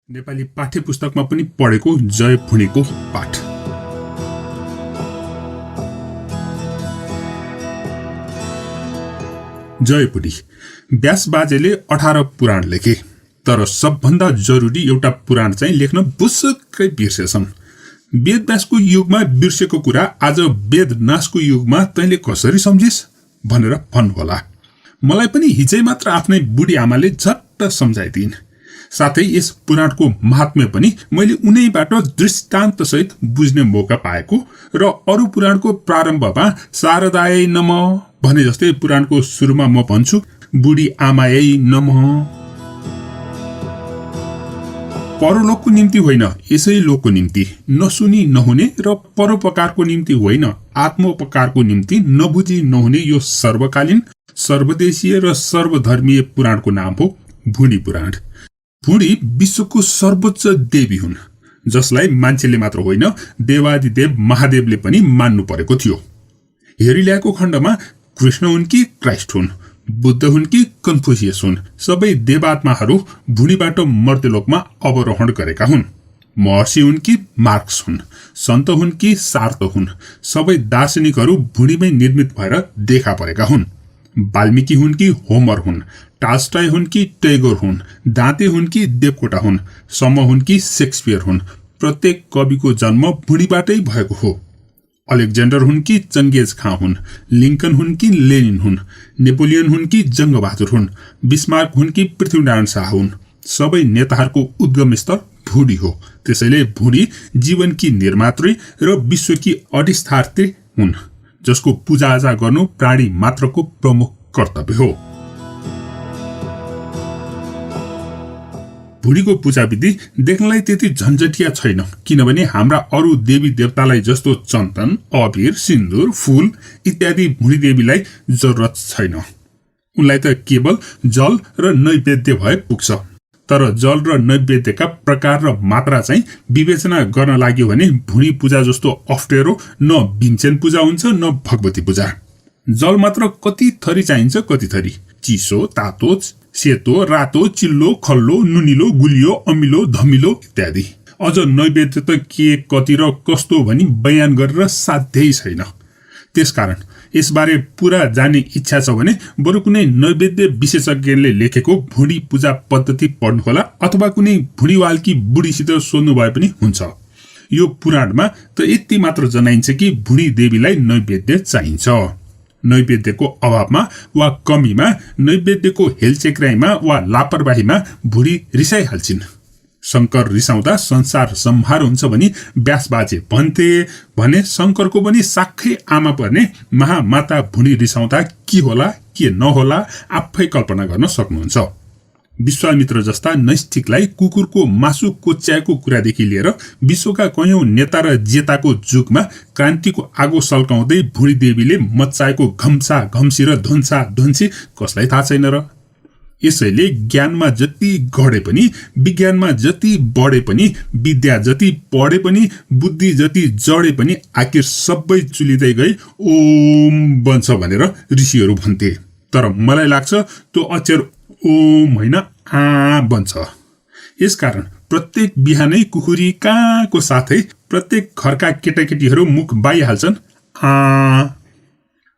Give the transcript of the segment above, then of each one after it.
नेपाली पाठ्य पुस्तकमा पनि पढेको जय भुँडीको पाठ। जय भुँडी व्यास बाजेले 18 पुराण लेखे, तर सबभन्दा जरुरी एउटा पुराण चाहिँ लेख्न बुसुक्कै बिर्सेछन्। वेद व्यासको युगमा बिर्सेको कुरा आज वेद नाशको युगमा तैँले कसरी सम्झिस् भनेर भन्नुहोला। मलाई पनि हिजै मात्र आफ्नै बुढी आमाले झट्ट सम्झाइदिन्। साथै यस पुराणको महात्म्य पनि मैले उनैबाट दृष्टान्त सहित बुझ्ने मौका पाएको र अरू पुराणको प्रारम्भमा शारदायै नमः भने जस्तै पुराणको सुरुमा म भन्छु बुढी आमायै नमः। परलोकको निम्ति होइन, यसै लोकको निम्ति, नसुनी नहुने र परोपकारको निम्ति होइन, आत्मोपकारको निम्ति नबुझी नहुने यो सर्वकालीन, सर्वदेशीय र सर्वधर्मीय पुराणको नाम हो भुँडी पुराण। भुँडी विश्वको सर्वोच्च देवी हुन्, जसलाई मान्छेले मात्र होइन देवादिदेव महादेवले पनि मान्नु परेको थियो। हेरिल्याएको खण्डमा कृष्ण हुन् कि क्राइस्ट हुन्, बुद्ध हुन् कि कन्फ्युसियस हुन्, सबै देवात्माहरू भुँडीबाट मर्त्यलोकमा अवरोहण गरेका हुन्। महर्षि हुन् कि मार्क्स हुन्, सन्त हुन् कि सार्थ हुन्, सबै दार्शनिकहरू भुँडीमै निर्मित भएर देखा परेका हुन्। वाल्मीकि हुन् कि होमर हुन्, टाल्स्टॉय हुन् कि टैगोर हुन्, दाँते हुन् कि देवकोटा हुन्, सम हुन् कि शेक्सपियर हुन्, प्रत्येक कविको जन्म भुँडीबाटै भएको हो। अलेक्जेन्डर हुन् कि चङ्गेज खाँ हुन्, लिङ्कन हुन् कि लेनिन हुन्, नेपोलियन हुन् कि जङ्गबहादुर हुन्, बिस्मार्क हुन् कि पृथ्वीनारायण शाह हुन्, सबै नेताहरूको उद्गम स्थल भुँडी हो। त्यसैले भुँडी जीवनकी निर्मात्री र विश्वकी अधिष्ठात्री हुन्, जसको पूजाआजा गर्नु प्राणी मात्रको प्रमुख कर्तव्य हो। भुँडीको पूजा विधि देख्नलाई त्यति झन्झटिया छैन, किनभने हाम्रा अरू देवी देवतालाई जस्तो चन्दन, अबिर, सिन्दुर, फूल इत्यादि भुँडी देवीलाई जरुरत छैन। उनलाई त केवल जल र नैवेद्य भए पुग्छ। तर जल र नैवेद्यका प्रकार र मात्रा चाहिँ विवेचना गर्न लाग्यो भने भुँडी पूजा जस्तो अप्ठ्यारो न भीमसेन पूजा हुन्छ न भगवती पूजा। जल मात्र कति थरी चाहिन्छ, कति थरी, चिसो, तातो, सेतो, रातो, चिल्लो, खल्लो, नुनिलो, गुलियो, अमिलो, धमिलो इत्यादि। अझ नैवेद्य त के, कति र कस्तो भनी बयान गरेर साध्यै छैन। त्यसकारण यसबारे पुरा जान्ने इच्छा छ भने बरु कुनै नैवेद्य विशेषज्ञले लेखेको भुँडी पूजा पद्धति पढ्नुहोला, अथवा कुनै भुँडीवालकी बुढीसित सोध्नु भए पनि हुन्छ। यो पुराणमा त यति मात्र जनाइन्छ कि भुँडी देवीलाई नैवेद्य चाहिन्छ। नैवेद्यको अभावमा वा कमीमा, नैवेद्यको हेलचेक्राइमा वा लापरवाहीमा भुँडी रिसाइहाल्छिन्। शङ्कर रिसाउँदा संसार सम्हार हुन्छ भनी व्यास बाजे भन्थे भने शङ्करको पनि साक्खै आमा पर्ने महामाता भुँडी रिसाउँदा के होला के नहोला आफै कल्पना गर्न सक्नुहुन्छ। विश्वामित्र जस्ता नैष्ठिकलाई कुकुरको मासु कोच्याएको कुरादेखि लिएर विश्वका कयौं नेता र जेताको जुगमा क्रान्तिको आगो सल्काउँदै भुँडी देवीले मच्चाएको घम्सा घम्सी र ध्वंसा ध्वंसी कसलाई थाहा छैन र। यसैले ज्ञानमा जति गढे पनि, विज्ञानमा जति बढे पनि, विद्या जति पढे पनि, बुद्धि जति जडे पनि आखिर सबै चुलिँदै गई ओम बन्छ भनेर ऋषिहरू भन्थे। तर मलाई लाग्छ त्यो अक्षर ओम होइन आ बन्छ। यसकारण प्रत्येक बिहानै कुकुरी काँको साथै प्रत्येक घरका केटाकेटीहरू मुख बाइहाल्छन् आ।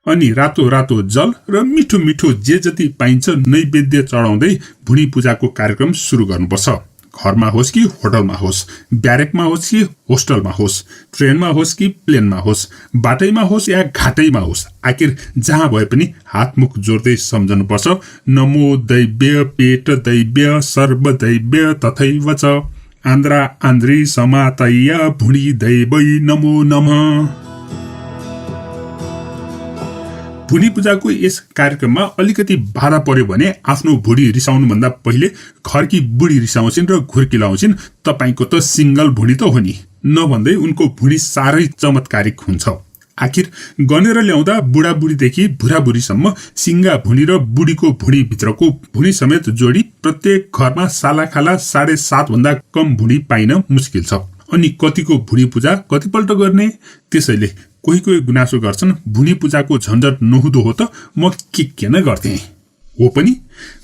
अनि रातो रातो जल र मिठो मिठो जे जति पाइन्छ नैवेद्य चढाउँदै भुँडी पूजाको कार्यक्रम सुरु गर्नुपर्छ। घरमा होस् कि होटलमा होस्, ब्यारेकमा होस् कि होस्टलमा होस्, ट्रेनमा होस् कि प्लेनमा होस्, बाटैमा होस् या घाटैमा होस्, आखिर जहाँ भए पनि हातमुख जोड्दै सम्झनुपर्छ नमो दैव्य पेट दैव्य सर्वदैव्य तथैव च आन्द्रा आन्द्री समातय भुँडी दैवै नमो नमः। भुँडी पूजाको यस कार्यक्रममा अलिकति बाधा पर्यो भने आफ्नो भुँडी रिसाउनुभन्दा पहिले घरकी बुढी रिसाउँछिन् र घुर्की लाउँछिन् तपाईको त सिंगल भुँडी त हो नि, नभन्दै उनको भुँडी साह्रै चमत्कारिक हुन्छ। आखिर गनेर ल्याउँदा बुढाबुढीदेखि बुढाबुढीसम्म सिङ्गा भुँडी र बुढीको भुँडी भित्रको भुँडी समेत जोडी प्रत्येक घरमा सालाखाला 7.5 भन्दा कम भुँडी पाइन मुस्किल छ। अनि कतिको भुँडी पूजा कतिपल्ट गर्ने? त्यसैले कोही कोही गुनासो गर्छन् भुँडी पूजाको झन्झट नहुँदो हो त म के न गर्थे। हो पनि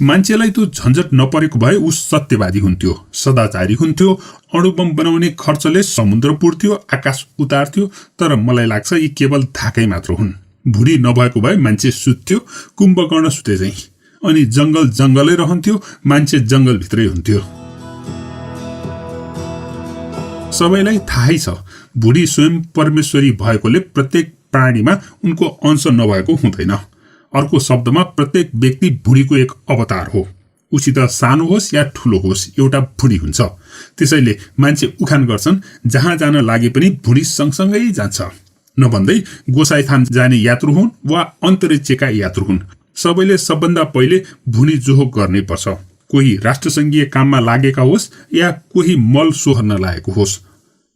मान्छेलाई त्यो झन्झट नपरेको भए ऊ सत्यवादी हुन्थ्यो, सदाचारी हुन्थ्यो, अणुबम बनाउने खर्चले समुद्र पुर्थ्यो, आकाश उतार्थ्यो। तर मलाई लाग्छ यी केवल धाकै मात्र हुन्। भुँडी नभएको भए मान्छे सुत्थ्यो, कुम्भकर्ण सुते चाहिँ, अनि जंगल जंगलै रहन्थ्यो, मान्छे जंगलभित्रै हुन्थ्यो। सबैलाई थाहै छ भुँडी स्वयं परमेश्वरी भएकोले प्रत्येक प्राणीमा उनको अंश नभएको हुँदैन। अर्को शब्दमा प्रत्येक व्यक्ति भुँडीको एक अवतार हो। उसित सानो होस् या ठूलो होस् एउटा भुँडी हुन्छ। त्यसैले मान्छे उखान गर्छन् जहाँ जान लागे पनि भुँडी सँगसँगै जान्छ। नभन्दै गोसाईथान जाने यात्रु हुन् वा अन्तरिक्षका यात्रु हुन्, सबैले सबभन्दा पहिले भुँडी जोहो गर्नै पर्छ। कोही राष्ट्रसङ्घीय काममा लागेका होस् या कोही मल सोहर्न लागेको होस्,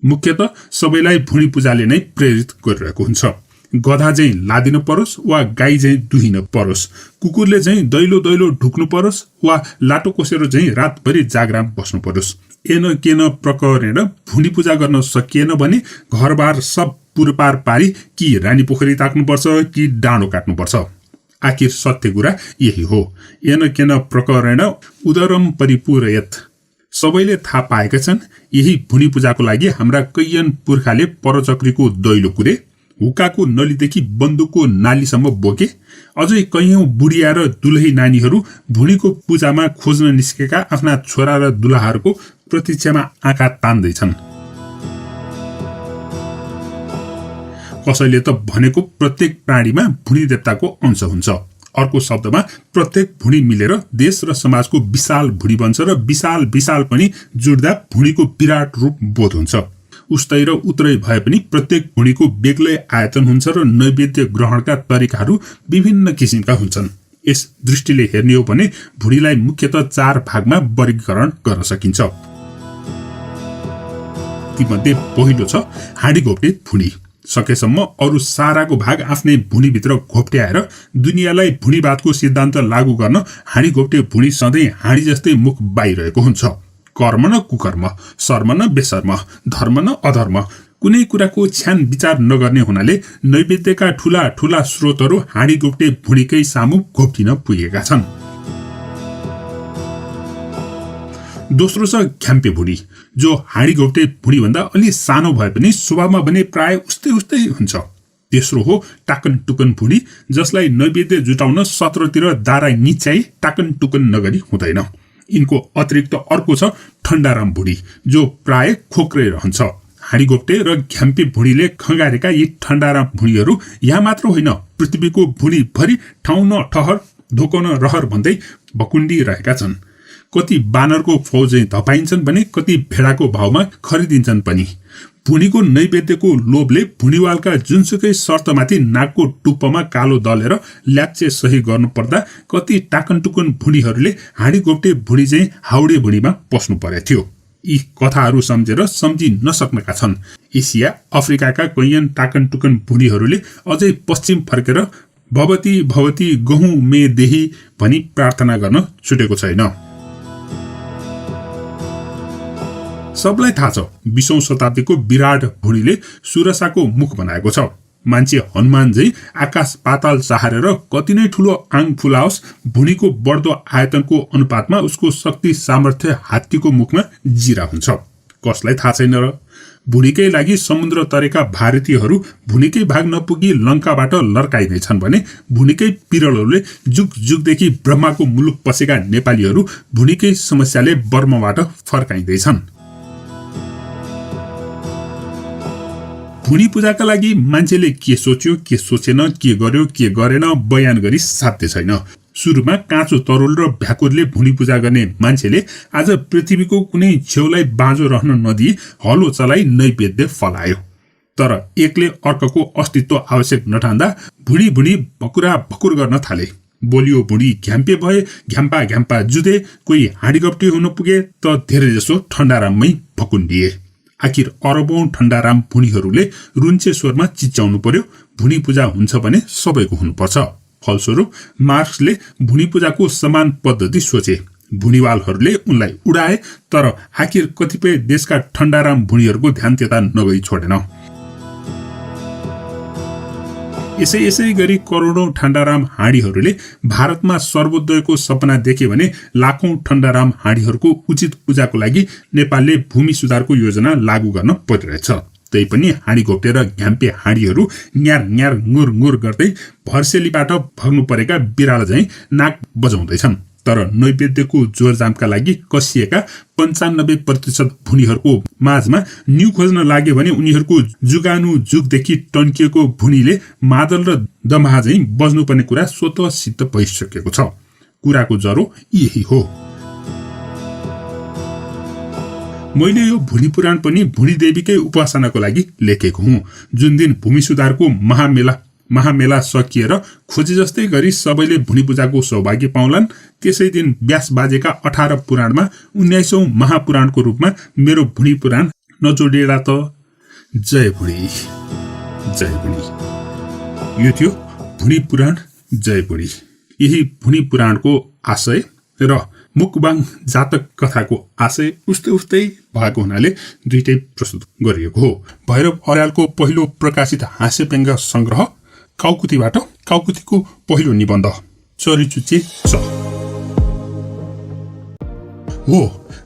मुख्यतः सबैलाई भुँडी पूजाले नै प्रेरित गरिरहेको हुन्छ। गधा चाहिँ लादिन परोस् वा गाई चाहिँ दुहिन परोस्, कुकुरले चाहिँ दैलो दैलो ढुक्नु परोस् वा लाटो कोसेर चाहिँ रातभरि जागराम बस्नु परोस्। एन केन प्रकारेण भुँडी पूजा गर्न सकिएन भने घरबार सब पुरपार पारी कि रानी पोखरी ताक्नुपर्छ कि डाँडो काट्नुपर्छ। आखिर सत्य कुरा यही हो। एन केन प्रकारेण उदरम परिपूरयत। सबैले थाहा पाएका छन् यही भुँडी पूजाको लागि हाम्रा कैयन पुर्खाले परचक्रीको दैलो कुरे, हुक्काको नलीदेखि बन्दुकको नालीसम्म बोके। अझै कैयौं बुढिया र दुलही नानीहरू भुँडीको पूजामा खोज्न निस्केका आफ्ना छोरा र दुलाहरूको प्रतीक्षामा आँखा तान्दैछन्। कसैले त भनेको प्रत्येक प्राणीमा भुँडी देवताको अंश हुन्छ। अर्को शब्दमा प्रत्येक भुँडी मिलेर देश र समाजको विशाल भुँडी बन्छ र विशाल विशाल पनि जुड्दा भुँडीको विराट रूप बोध हुन्छ। उस्तै र उत्रै भए पनि प्रत्येक भुँडीको बेग्लै आयतन हुन्छ र नैवेद्य ग्रहणका तरिकाहरू विभिन्न किसिमका हुन्छन्। यस दृष्टिले हेर्ने हो भने भुँडीलाई मुख्यतः 4 भागमा वर्गीकरण गर्न सकिन्छ। तीमध्ये पहिलो छ हाँडी घोप्टे भुँडी। सकेसम्म अरू साराको भाग आफ्नै भुँडीभित्र घोप्ट्याएर दुनियाँलाई भुँडीवादको सिद्धान्त लागू गर्न हाँडी घोप्टे भुँडी सधैँ हाँडी जस्तै मुख बाहिरहेको हुन्छ। कर्म न कुकर्म, शर्म न बेशर्म, धर्म न अधर्म, कुनै कुराको छ्यान विचार नगर्ने हुनाले नैवेद्यका ठूला ठूला स्रोतहरू हाँडी घोप्टे भुँडीकै सामु घोप्टिन पुगेका छन्। दोस्रो छ घ्याम्पे भुँडी, जो हाँडी घोप्टे भुँडी भन्दा अलि सानो भए पनि स्वभावमा भने प्राय उस्तै उस्तै हुन्छ। तेस्रो हो टाकन टुकन भुँडी, जसलाई नैवेद्य जुटाउन सत्रतिर दारा निच्याई टाकन टुकन नगरी हुँदैन। यिनको अतिरिक्त अर्को छ ठण्डाराम भुँडी, जो प्राय खोक्रै रहन्छ। हाँडी घोप्टे र घ्याम्पे भुँडीले खङ्गारेका यी ठण्डाराम भुँडीहरू यहाँ मात्र होइन, पृथ्वीको भुँडीभरि ठाउँ न ठहर धोको न रहर भन्दै भकुण्डी रहेका छन्। कति बानरको फौज धपाइन्छन् भने कति भेडाको भावमा खरिदिन्छन् पनि। भुँडीको नैवेद्यको लोभले भुँडीवालका जुनसुकै शर्तमाथि नाकको टुप्पोमा कालो दलेर ल्याप्चे सही गर्नु पर्दा कति टाकनटुकन भुँडीहरूले हाँडी घोप्टे भुँडी चाहिँ हाउडे भुँडीमा पस्नु परेको थियो। यी कथाहरू सम्झेर सम्झि नसक्नका छन्। एसिया अफ्रिकाका कैयन टाकनटुकन भुँडीहरूले अझै पश्चिम फर्केर भवती भवती गहुँ मे देही भनी प्रार्थना गर्न छुटेको छैन। सबलाई थाहा छ 20औं शताब्दीको विराट भुँडीले सुरसाको मुख बनाएको छ। मान्छे हनुमान झै आकाश पाताल सहारेर कति नै ठूलो आङ फुलाओस्, भुँडीको बढ्दो आयतनको अनुपातमा उसको शक्ति सामर्थ्य हात्तीको मुखमा जिरा हुन्छ। कसलाई थाहा छैन र? भुँडीकै लागि समुद्र तरेका भारतीयहरू भुँडीकै भाग नपुगी लङ्काबाट लर्काइँदैछन् भने भुँडीकै पिरलहरूले जुग जुगदेखि ब्रह्माको मुलुक पसेका नेपालीहरू भुँडीकै समस्याले बर्माबाट फर्काइँदैछन्। भुँडी पूजाका लागि मान्छेले के सोच्यो, के सोचेन, के गर्यो, के गरेन बयान गरी साध्य छैन। सुरुमा काँचो तरुल र भ्याकुरले भुँडी पूजा गर्ने मान्छेले आज पृथ्वीको कुनै छेउलाई बाँझो रहन नदिई हलो चलाई नैवेद्य फलायो। तर एकले अर्को अस्तित्व आवश्यक नठान्दा भुँडी भुँडी भकुरा भकुर गर्न थाले। बोलियो भुँडी घ्याम्पे भए, घ्याम्पा घ्याम्पा जुधे, कोही हाँडी गप्टी हुन पुगे त धेरै जसो ठण्डाराममै भकुण्डिए। आखिर अरबौं ठण्डाराम भुँडीहरूले रुन्चे स्वरमा चिच्याउनु पर्यो, भुँडी पूजा हुन्छ भने सबैको हुनुपर्छ। फलस्वरूप मार्क्सले भुँडी पूजाको समान पद्धति सोचे। भुँडीवालहरूले उनलाई उडाए, तर आखिर कतिपय देशका ठण्डाराम भुँडीहरूको ध्यान त्यता नगई छोडेन। यसै गरी करोडौं ठण्डाराम हाँडीहरूले भारतमा सर्वोदयको सपना देखे भने लाखौं ठण्डाराम हाँडीहरूको उचित पूजाको लागि नेपालले भूमि सुधारको योजना लागू गर्न परिरहेछ। तैपनि हाँडी घोप्टेर घ्याम्पे हाँडीहरू न्यार न्यार nguर nguर गर्दै भर्सेलीबाट भग्नु परेका बिरालो झैं नाक बजाउँदैछन्। तर नैवेद्यको जोरजामका लागि कसिएका 95% भुनीहरूको माझमा न्यू खोज्न लाग्यो भने उनीहरूको जुगानु जुगदेखि टन्किएको भुनीले मादल र दमाहा झैं बज्नुपर्ने कुरा स्वतः सिद्ध भइसकेको छ। कुराको जरो यही हो। मैले यो भुनी पुराण पनि भुनी देवीकै उपासनाको लागि लेखेको हुँ। जुन दिन भूमि सुधारको महामेला सकिएर खोजे जस्तै गरी सबैले भुनी पूजाको सौभाग्य पाउलान्, त्यसै दिन व्यास बाजेका 18 पुराणमा 19औं महापुराणको रूपमा मेरो भुनी पुराण नजोडिएला त। जय भुनी, जय भुनी। यो थियो भुनी पुराण, जय भुनी। यही भुनी पुराणको आशय र मुकबाङ जातक कथाको आशय उस्तै भएको हुनाले दुईटै प्रस्तुत गरिएको हो। भैरव अर्यालको पहिलो प्रकाशित हास्यव्यङ्ग्य संग्रह काउकुतीबाट काउकुतीको पहिलो निबन्ध चरीचुच्चे छ। हो,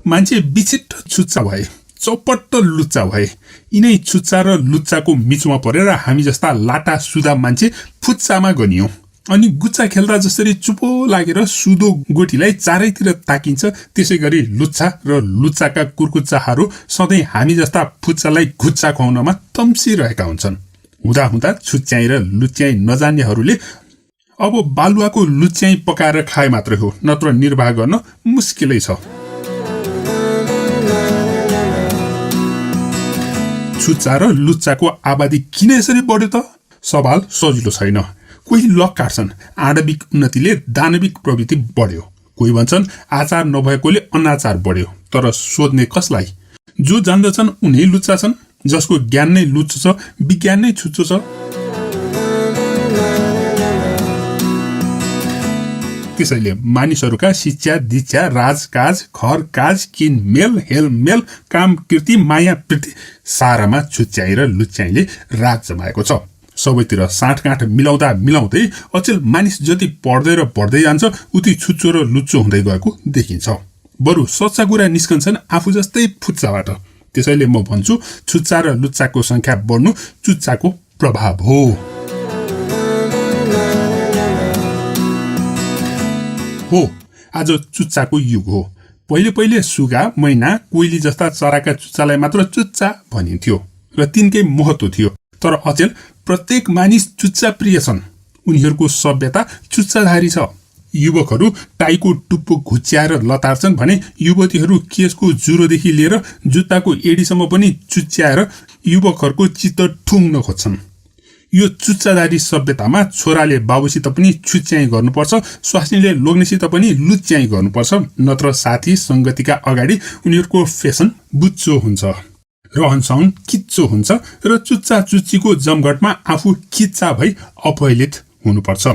मान्छे विचित्र छुच्चा भए, चौपट्ट लुच्चा भए। यिनै छुच्चा र लुच्चाको मिचमा परेर हामी जस्ता लाटा सुदा मान्छे फुच्चामा गनियौं। अनि गुच्चा खेल्दा जसरी चुपो लागेर सुदो गोठीलाई चारैतिर ताकिन्छ, त्यसै गरी लुच्चा र लुच्चाका कुर्कुच्चाहरू सधैँ हामी जस्ता फुच्चालाई घुच्चा खुवाउनमा तम्सिरहेका हुन्छन्। हुँदा हुँदा छुच्च्याई र लुच्याई नजान्नेहरूले अब बालुवाको लुच्याई पकाएर खाए मात्रै हो, नत्र निर्वाह गर्न मुस्किलै छ। छुच्चा र लुच्चाको आबादी किन यसरी बढ्यो त? सवाल सजिलो छैन। कोही लक काट्छन्, आणविक उन्नतिले दानविक प्रवृत्ति बढ्यो। कोही भन्छन् आचार नभएकोले अनाचार बढ्यो। तर सोध्ने कसलाई? जो जान्दछन् उनी लुच्चा छन्, जसको ज्ञान नै लुच्चो छ, विज्ञान नै छुच्चो छ। त्यसैले मानिसहरूका शिक्षा दीक्षा राजकाज घर काज किनमेल हेलमेल काम कृति माया प्रीति सारामा छुच्च्याई र लुच्याईले राज जमाएको छ। सबैतिर साँठगाँठ मिलाउँदै अचेल मानिस जति पढ्दै र बढ्दै जान्छ उति छुच्चो र लुच्चो हुँदै गएको देखिन्छ। बरु सच्चा कुरा निस्कन्छन् आफू जस्तै फुच्चाबाट। त्यसैले म भन्छु छुच्चा र लुच्चाको संख्या बढ्नु चुच्चाको प्रभाव हो। हो, आज चुच्चाको युग हो। पहिले सुगा मैना कोइली जस्ता चराका चुच्चालाई मात्र चुच्चा भनिन्थ्यो र तिनकै महत्व थियो। तर अचेल प्रत्येक मानिस चुच्चा प्रिय छन्। उनीहरूको सभ्यता चुच्चाधारी छ। युवकहरू टाइको टुप्पो घुच्याएर लतार्छन् भने युवतीहरू केसको जुरोदेखि लिएर जुत्ताको एडीसम्म पनि चुच्याएर युवकहरूको चित्त ठुङ्न खोज्छन्। यो चुच्चाधारी सभ्यतामा छोराले बाबुसित पनि छुच्याई गर्नुपर्छ, स्वास्नीले लोग्नेसित पनि लुच्याई गर्नुपर्छ, नत्र साथी संगतिका अगाडि उनीहरूको फेसन बुच्चो हुन्छ, रहनसहन किच्चो हुन्छ र चुच्चा चुच्चीको जमघटमा आफू किच्चा भई अपहेलित हुनुपर्छ।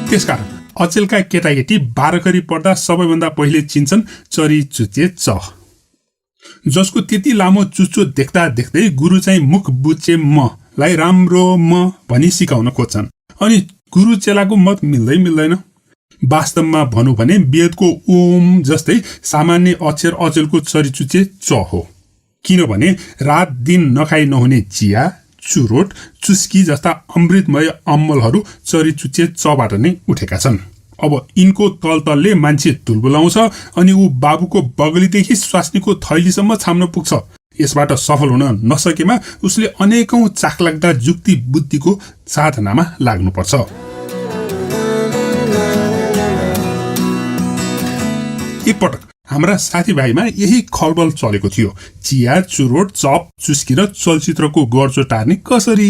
त्यसकारण अचेलका केटाकेटी 12 करी पढ्दा सबैभन्दा पहिले चिन्छन् चरी चुच्चे च, जसको त्यति लामो चुच्चो देख्दा देख्दै गुरु चाहिँ मुख बुच्चे म लाई राम्रो म भनी सिकाउन खोज्छन्। अनि गुरु चेलाको मत मिल्दैन। वास्तवमा भनौं भने वेदको ओम जस्तै सामान्य अक्षर अचेलको चरीचुच्चे च हो। किनभने रात दिन नखाई नहुने चिया चुरोट चुस्की जस्ता अमृतमय अम्मलहरू चरीचुच्चे चबाट नै उठेका छन्। अब यिनको तलतलले मान्छे तुलबुलाउँछ अनि ऊ बाबुको बगलीदेखि स्वास्नीको थैलीसम्म छाम्न पुग्छ। यसबाट सफल हुन नसकेमा उसले अनेकौं चाखलाग्दा जुक्ति बुद्धिको साधनामा लाग्नुपर्छ। एकपटक हाम्रा साथीभाइमा यही खलबल चलेको थियो। चिया चुरोट चप चुस्की र चलचित्रको गर्जो टार्ने कसरी?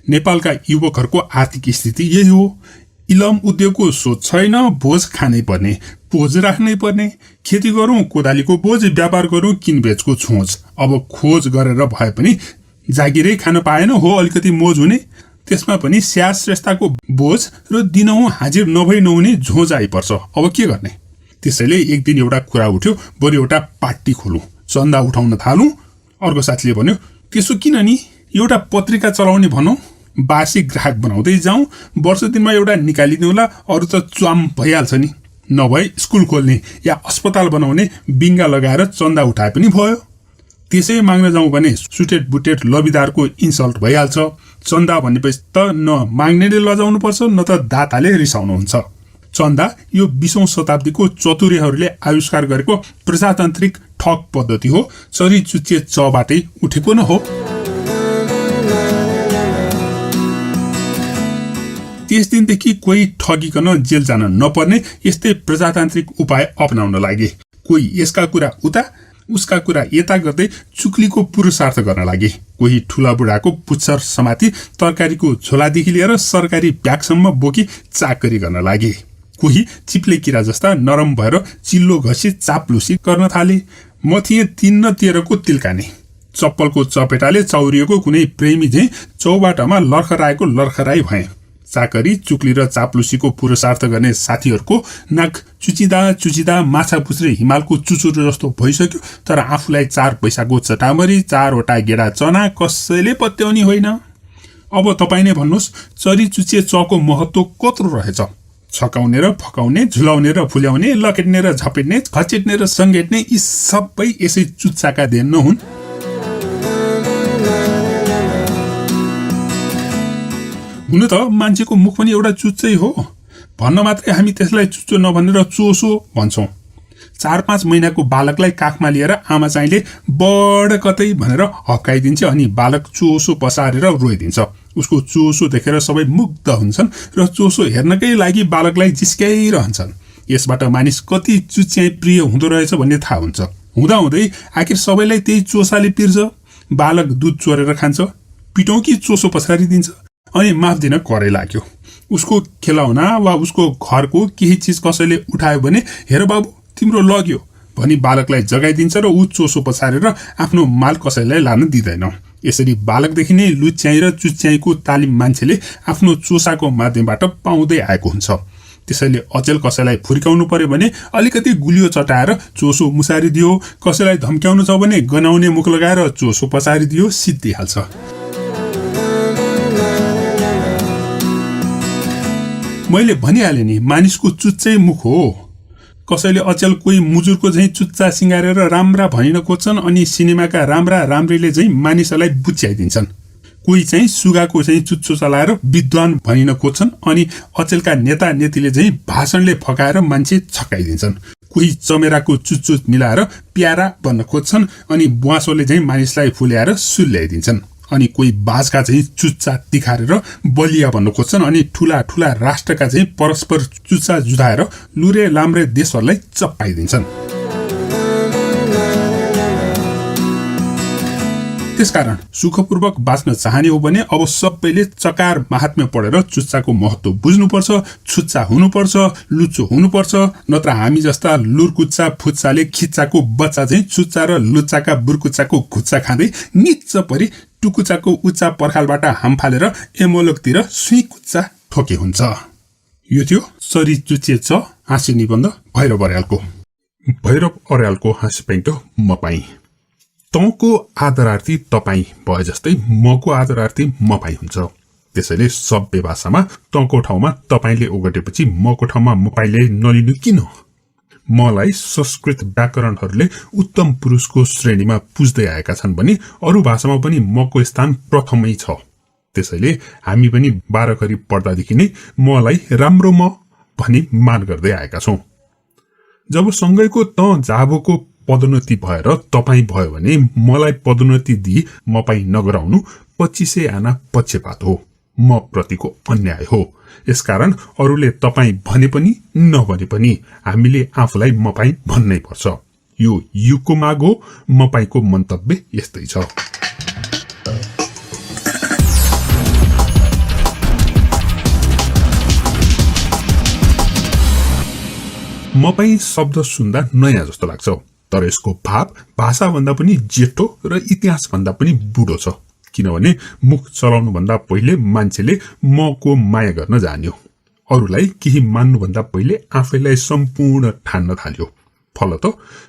नेपालका युवकहरूको आर्थिक स्थिति यही हो। इलम उद्योगको सोच छैन, बोझ खानै पर्ने, बोझ राख्नै पर्ने। खेती गरौं कोदालीको बोझ, व्यापार गरौं किनबेचको छोज। अब खोज गरेर भए पनि जागिरै खान पाएन हो अलिकति मोज हुने, त्यसमा पनि स्यास श्रेष्ठताको बोझ र दिनहुँ हाजिर नभई नहुने झोज आइपर्छ। अब के गर्ने? त्यसैले एक दिन एउटा कुरा उठ्यो, बरु एउटा पार्टी खोलौं, चन्दा उठाउन थालौं। अर्को साथीले भन्यो त्यसो किन नि एउटा पत्रिका चलाउने भनौँ, बासी ग्राहक बनाउँदै जाउँ, वर्ष दिनमा एउटा निकालिदिउँला, अरू त च्वाम भइहाल्छ नि। नभए स्कुल खोल्ने या अस्पताल बनाउने बिङ्गा लगाएर चन्दा उठाए पनि भयो। त्यसै माग्न जाउँ भने सुटेड बुटेड लबिदारको इन्सल्ट भइहाल्छ। चन्दा भनेपछि त न माग्नेले लजाउनु पर्छ न त दाताले रिसाउनुहुन्छ। चन्दा यो 20औं शताब्दीको चतुर्यहरूले आविष्कार गरेको प्रजातान्त्रिक ठग पद्धति हो। चरी चुच्चे चबाटै उठेको न हो। त्यस दिनदेखि कोही ठगिकन जेल जान नपर्ने यस्तै प्रजातान्त्रिक उपाय अपनाउन लागे। कोही यसका कुरा उता उसका कुरा यता गर्दै चुक्लीको पुरुषार्थ गर्न लागे। कोही ठुला बुढाको पुच्छर समाती तरकारीको झोलादेखि लिएर सरकारी ब्यागसम्म बोकी चाकरी गर्न लागे। कोही चिप्ले किरा जस्ता नरम भएर चिल्लो घसी चाप्लुसी गर्न थाले। म थिएँ 3 र 13 तिल्काने। चप्पलको चपेटाले चौरिएको कुनै प्रेमी झैं चौबाटामा लर्खराएको लर्खराई भए। चाकरी चुक्ली र चाप्लुसीको पुरुषार्थ गर्ने साथीहरूको नाक चुचिदा माछा पुछ्रे हिमालको चुचुरो जस्तो भइसक्यो। तर आफूलाई 4 पैसाको चटामरी 4वटा गेडा चना कसैले पत्याउने होइन। अब तपाईँ नै भन्नुहोस्, चरी चुचे चको महत्व कत्रो रहेछ? छकाउने र फकाउने, झुलाउने र फुल्याउने, लकेट्ने र झपेट्ने, खचेट्ने र सङ्गेट्ने, यी सबै यसै चुच्चाका देन नहुन्? हुन त मान्छेको मुख पनि एउटा चुच्चै हो। भन्न मात्रै हामी त्यसलाई चुच्चो नभनेर चोसो भन्छौँ। 4-5 महिनाको बालकलाई काखमा लिएर आमा चाहिँले बड कतै भनेर हप्काइदिन्छ अनि बालक चोसो पसारेर रोइदिन्छ। उसको चोसो देखेर सबै मुग्ध हुन्छन् र चोसो हेर्नकै लागि बालकलाई जिस्क्याइरहन्छन्। यसबाट मानिस कति चुच्याइ प्रिय हुँदो रहेछ भन्ने थाहा हुन्छ। हुँदाहुँदै आखिर सबैलाई त्यही चोसाले पिर्छ। बालक दुध चोरेर खान्छ, पिटौँ कि चोसो पसारिदिन्छ, अनि माफ दिन करै लाग्यो। उसको खेलाउना वा उसको घरको केही चिज कसैले उठायो भने हेर बाबु तिम्रो लग्यो भनी बालकलाई जगाइदिन्छ र ऊ चोसो पछारेर आफ्नो माल कसैलाई लान दिँदैन। यसरी बालकदेखि नै लुच्याइ र चुच्याइको तालिम मान्छेले आफ्नो चोसाको माध्यमबाट पाउँदै आएको हुन्छ। त्यसैले अचेल कसैलाई फुर्काउनु पर्यो भने अलिकति गुलियो चटाएर चोसो मुसारिदियो, कसैलाई धम्क्याउनु छ भने गनाउने मुख लगाएर चोसो पछारिदियो, सिद्धिहाल्छ। मैले भनिहालेँ नि, मानिसको चुच्चै मुख हो। कसैले अचेल कोही मुजुरको झैं चुच्चा सिँगारेर राम्रा भनिन खोज्छन् अनि सिनेमाका राम्रा राम्रीले झैं मानिसहरूलाई बुच्याइदिन्छन्। कोही चाहिँ सुगाको चाहिँ चुच्चो चलाएर विद्वान भनिन खोज्छन् अनि अचेलका नेता नेतीले झैं भाषणले फकाएर मान्छे छक्काइदिन्छन्। कोही चमेराको चुच्चो मिलाएर प्यारा बन्न खोज्छन् अनि बुवासोले झैं मानिसलाई फुल्याएर सुल्याइदिन्छन्। अनि कोही बाजका चाहिँ चुच्चा तिखारेर बलिया भन्न खोज्छन् अनि ठुला ठुला राष्ट्रका चाहिँ परस्पर चुच्चा जुधाएर लुरे लाम्रे देशहरूलाई चप्पाइदिन्छन्। त्यसकारण सुखपूर्वक बाँच्न चाहने हो भने अब सबैले चकार महात्म्य पढेर चुच्चाको महत्व बुझ्नुपर्छ, छुच्चा हुनुपर्छ, लुच्चो हुनुपर्छ। नत्र हामी जस्ता लुरकुच्चा फुच्चाले खिच्चाको बच्चा चाहिँ चुच्चा र लुच्चाका बुर्कुच्चाको खुच्चा खाँदै निच्च परि टुकुच्चाको उच्चा पर्खालबाट हाम फालेर एमोलोकतिर सुई कुच्चा ठोके हुन्छ। यो थियो चरी चुच्चे च हाँसी निबन्ध भैरव अर्यालको। भैरव अर्यालको हाँसी पाइन्टो मपाई। तँको आदरार्थी तपाईँ भए जस्तै मको आदरार्थी मपाई हुन्छ। त्यसैले सभ्य भाषामा तँको ठाउँमा तपाईँले ओगटेपछि मको ठाउँमा मपाईले नलिनु किन? मलाई संस्कृत व्याकरणहरूले उत्तम पुरुषको श्रेणीमा पुज्दै आएका छन् भने अरू भाषामा पनि मको स्थान प्रथमै छ। त्यसैले हामी पनि 12 खरी पढ्दादेखि नै मलाई राम्रो म भनी मान गर्दै आएका छौं। जब सँगैको त जाबोको पदोन्नति भएर तपाईँ भयो भने मलाई पदोन्नति दिई मपाई नगराउनु 2500 आना पक्षपात हो, म प्रतिको अन्याय हो। यसकारण अरूले तपाईँ भने पनि नभने पनि हामीले आफूलाई मपाई भन्नै पर्छ। यो युगको माग हो। मपाईको मन्तव्य यस्तै छ। मपाई शब्द सुन्दा नयाँ जस्तो लाग्छ, तर यसको भाव भाषाभन्दा पनि जेठो र इतिहासभन्दा पनि बुढो छ। किनभने मुख चलाउनु भन्दा पहिले मान्छेले मको माया गर्न जान्यो। अरूलाई केही मान्नुभन्दा पहिले आफैलाई सम्पूर्ण ठान्न थाल्यो। फलत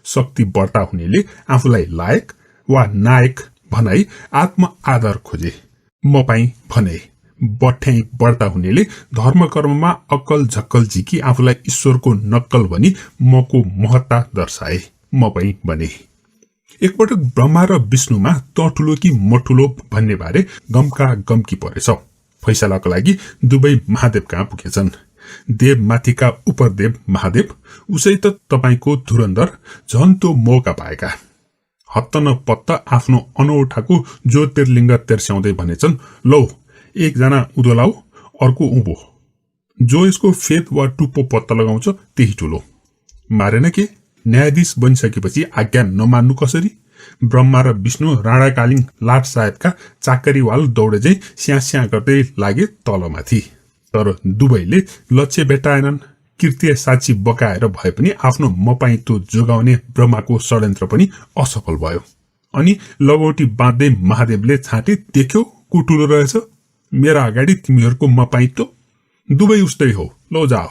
शक्ति बढ्ता हुनेले आफूलाई लायक वा नायक भनाई आत्म आदर खोजे। मपाई भने बठ्याई बढ्ता हुनेले धर्म कर्ममा अक्कल झक्कल झिकी आफूलाई ईश्वरको नक्कल भनी मको महत्ता दर्शाए। मपाई भने एकपटक ब्रह्मा र विष्णुमा त ठुलो कि म ठुलो भन्ने बारे गमका गम्की परेछ। फैसलाको लागि दुवै महादेव कहाँ पुगेछन्। देव माथिका उपरदेव महादेव उसै त तपाईको धुरन्धर झन् त्यो मौका पाएका। हत्त न पत्त आफ्नो अनौठाको ज्योतिर्लिङ्ग तेर्स्याउँदै भनेछन्, लौ एकजना उँधो लाऊ अर्को उँभो, जो यसको फेद वा टुप्पो पत्ता लगाउँछ त्यही ठुलो। मारेन के? न्यायाधीश बनिसकेपछि आज्ञा नमान्नु कसरी? ब्रह्मा र विष्णु राणाकालीन लाट साहेबका चाकरीवाल दौडे झै स्याँ गर्दै लागे तलमाथि। तर दुवैले लक्ष्य भेटाएनन्। कृत्य साक्षी बकाएर भए पनि आफ्नो मपाइतो जोगाउने ब्रह्माको षड्यन्त्र पनि असफल भयो। अनि लगौटी बाँध्दै महादेवले छाटे, देख्यौ को ठुलो रहेछ? मेरा अगाडि तिमीहरूको मपाइतो दुवै उस्तै हो, लौ जाओ।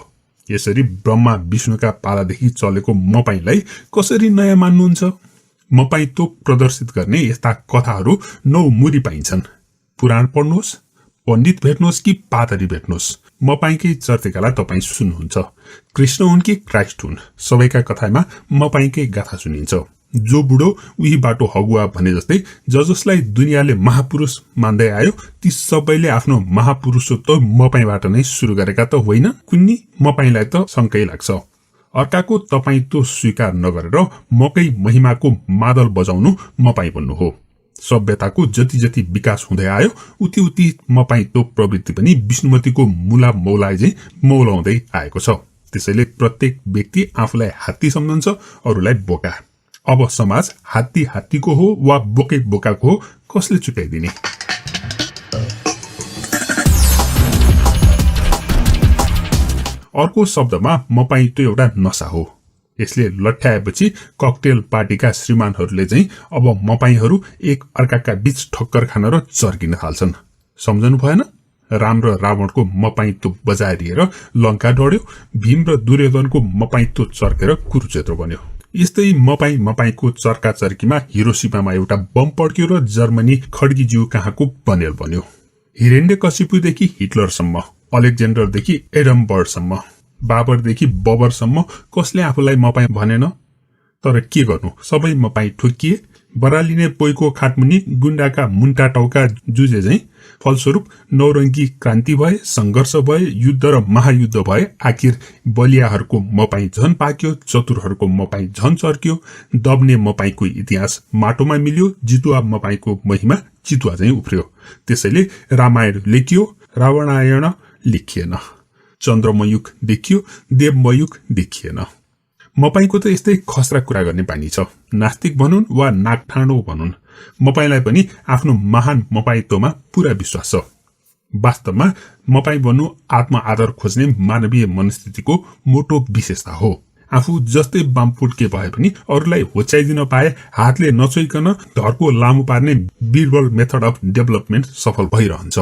यसरी ब्रह्मा विष्णुका पालादेखि चलेको मपाइलाई कसरी नयाँ मान्नुहुन्छ? मपाइतो प्रदर्शित गर्ने यस्ता कथाहरू 9 मुरी पाइन्छन्। पुराण पढ्नुहोस्, पण्डित भेट्नुहोस् कि पातरी भेट्नुहोस्, मपाइकै चर्तेकालाई तपाईँ सुन्नुहुन्छ। कृष्ण हुन् कि क्राइस्ट हुन्, सबैका कथामा मपाइकै गाथा सुनिन्छ। जो बुढो उही बाटो हगुवा भने जस्तै जसलाई दुनियाँले महापुरुष मान्दै आयो ती सबैले आफ्नो महापुरुषत्व मपाइबाट नै सुरु गरेका त होइन कुन्नी? मपाइलाई त शङ्कै लाग्छ। अर्काको तपाईतो स्वीकार नगरेर मकै महिमाको मादल बजाउनु मपाइ बन्नु हो। सभ्यताको जति जति विकास हुँदै आयो उति उति मपाइतो प्रवृत्ति पनि विष्णुमतीको मुला मौलाइ चाहिँ मौलाउँदै आएको छ। त्यसैले प्रत्येक व्यक्ति आफूलाई हात्ती सम्झन्छ, अरूलाई बोका। अब समाज हात्ती हात्तीको हो वा बोकै बोकाको हो, कसले चुकाइदिने? अर्को शब्दमा मपाइतो एउटा नशा हो। यसले लट्याएपछि ककटेल पार्टीका श्रीमानहरूले चाहिँ अब मपाइहरू एक अर्काका बीच ठक्कर खान र चर्किन थाल्छन्। सम्झनु भएन? राम र रावणको मपाइतो बजारिएर लङ्का डढ्यो, भीम र दुर्योधनको मपाइतो चर्केर कुरुक्षेत्र बन्यो। यस्तै मपाईको चर्का चर्कीमा हिरोसिमामा एउटा बम पड्क्यो र जर्मनी खड्गीज्यू कहाँको बनेल बन्यो। हिरण्यकशिपुदेखि हिटलरसम्म, अलेक्जेन्डरदेखि एडमबर्डसम्म, बाबरदेखि बबरसम्म कसले आफूलाई मपाई भनेन? तर के गर्नु, सबै मपाई ठोकिए। बरालिने पोइको खाटमुनि गुण्डाका मुन्टा टाउका जुझे झैं। फलस्वरूप नौरङ्गी क्रान्ति भए, संघर्ष भए, युद्ध र महायुद्ध भए। आखिर बलियाहरूको मपाई झन पाक्यो, चतुरहरूको मपाई झन चर्क्यो। दब्ने मपाईको इतिहास माटोमा मिल्यो, जितुवा मपाईको महिमा चितुवा चाहिँ उफ्रियो। त्यसैले रामायण लेखियो, रावणायण लेखिएन। चन्द्रमयुग देखियो, देवमयुग देखिएन। मपाईको त यस्तै खस्रा कुरा गर्ने बानी छ। नास्तिक भनुन् वा नाकठाँडो भनुन्, मपाईलाई पनि आफ्नो महान मपाईत्वमा पूरा विश्वास छ। वास्तवमा मपाई बन्नु आत्म आदर खोज्ने मानवीय मनस्थितिको मोटो विशेषता हो। आफू जस्तै बामपुटके भए पनि अरूलाई होच्याइदिन पाए हातले नचोइकन धर्को लामो पार्ने बीरबल मेथड अफ डेभलपमेन्ट सफल भइरहन्छ।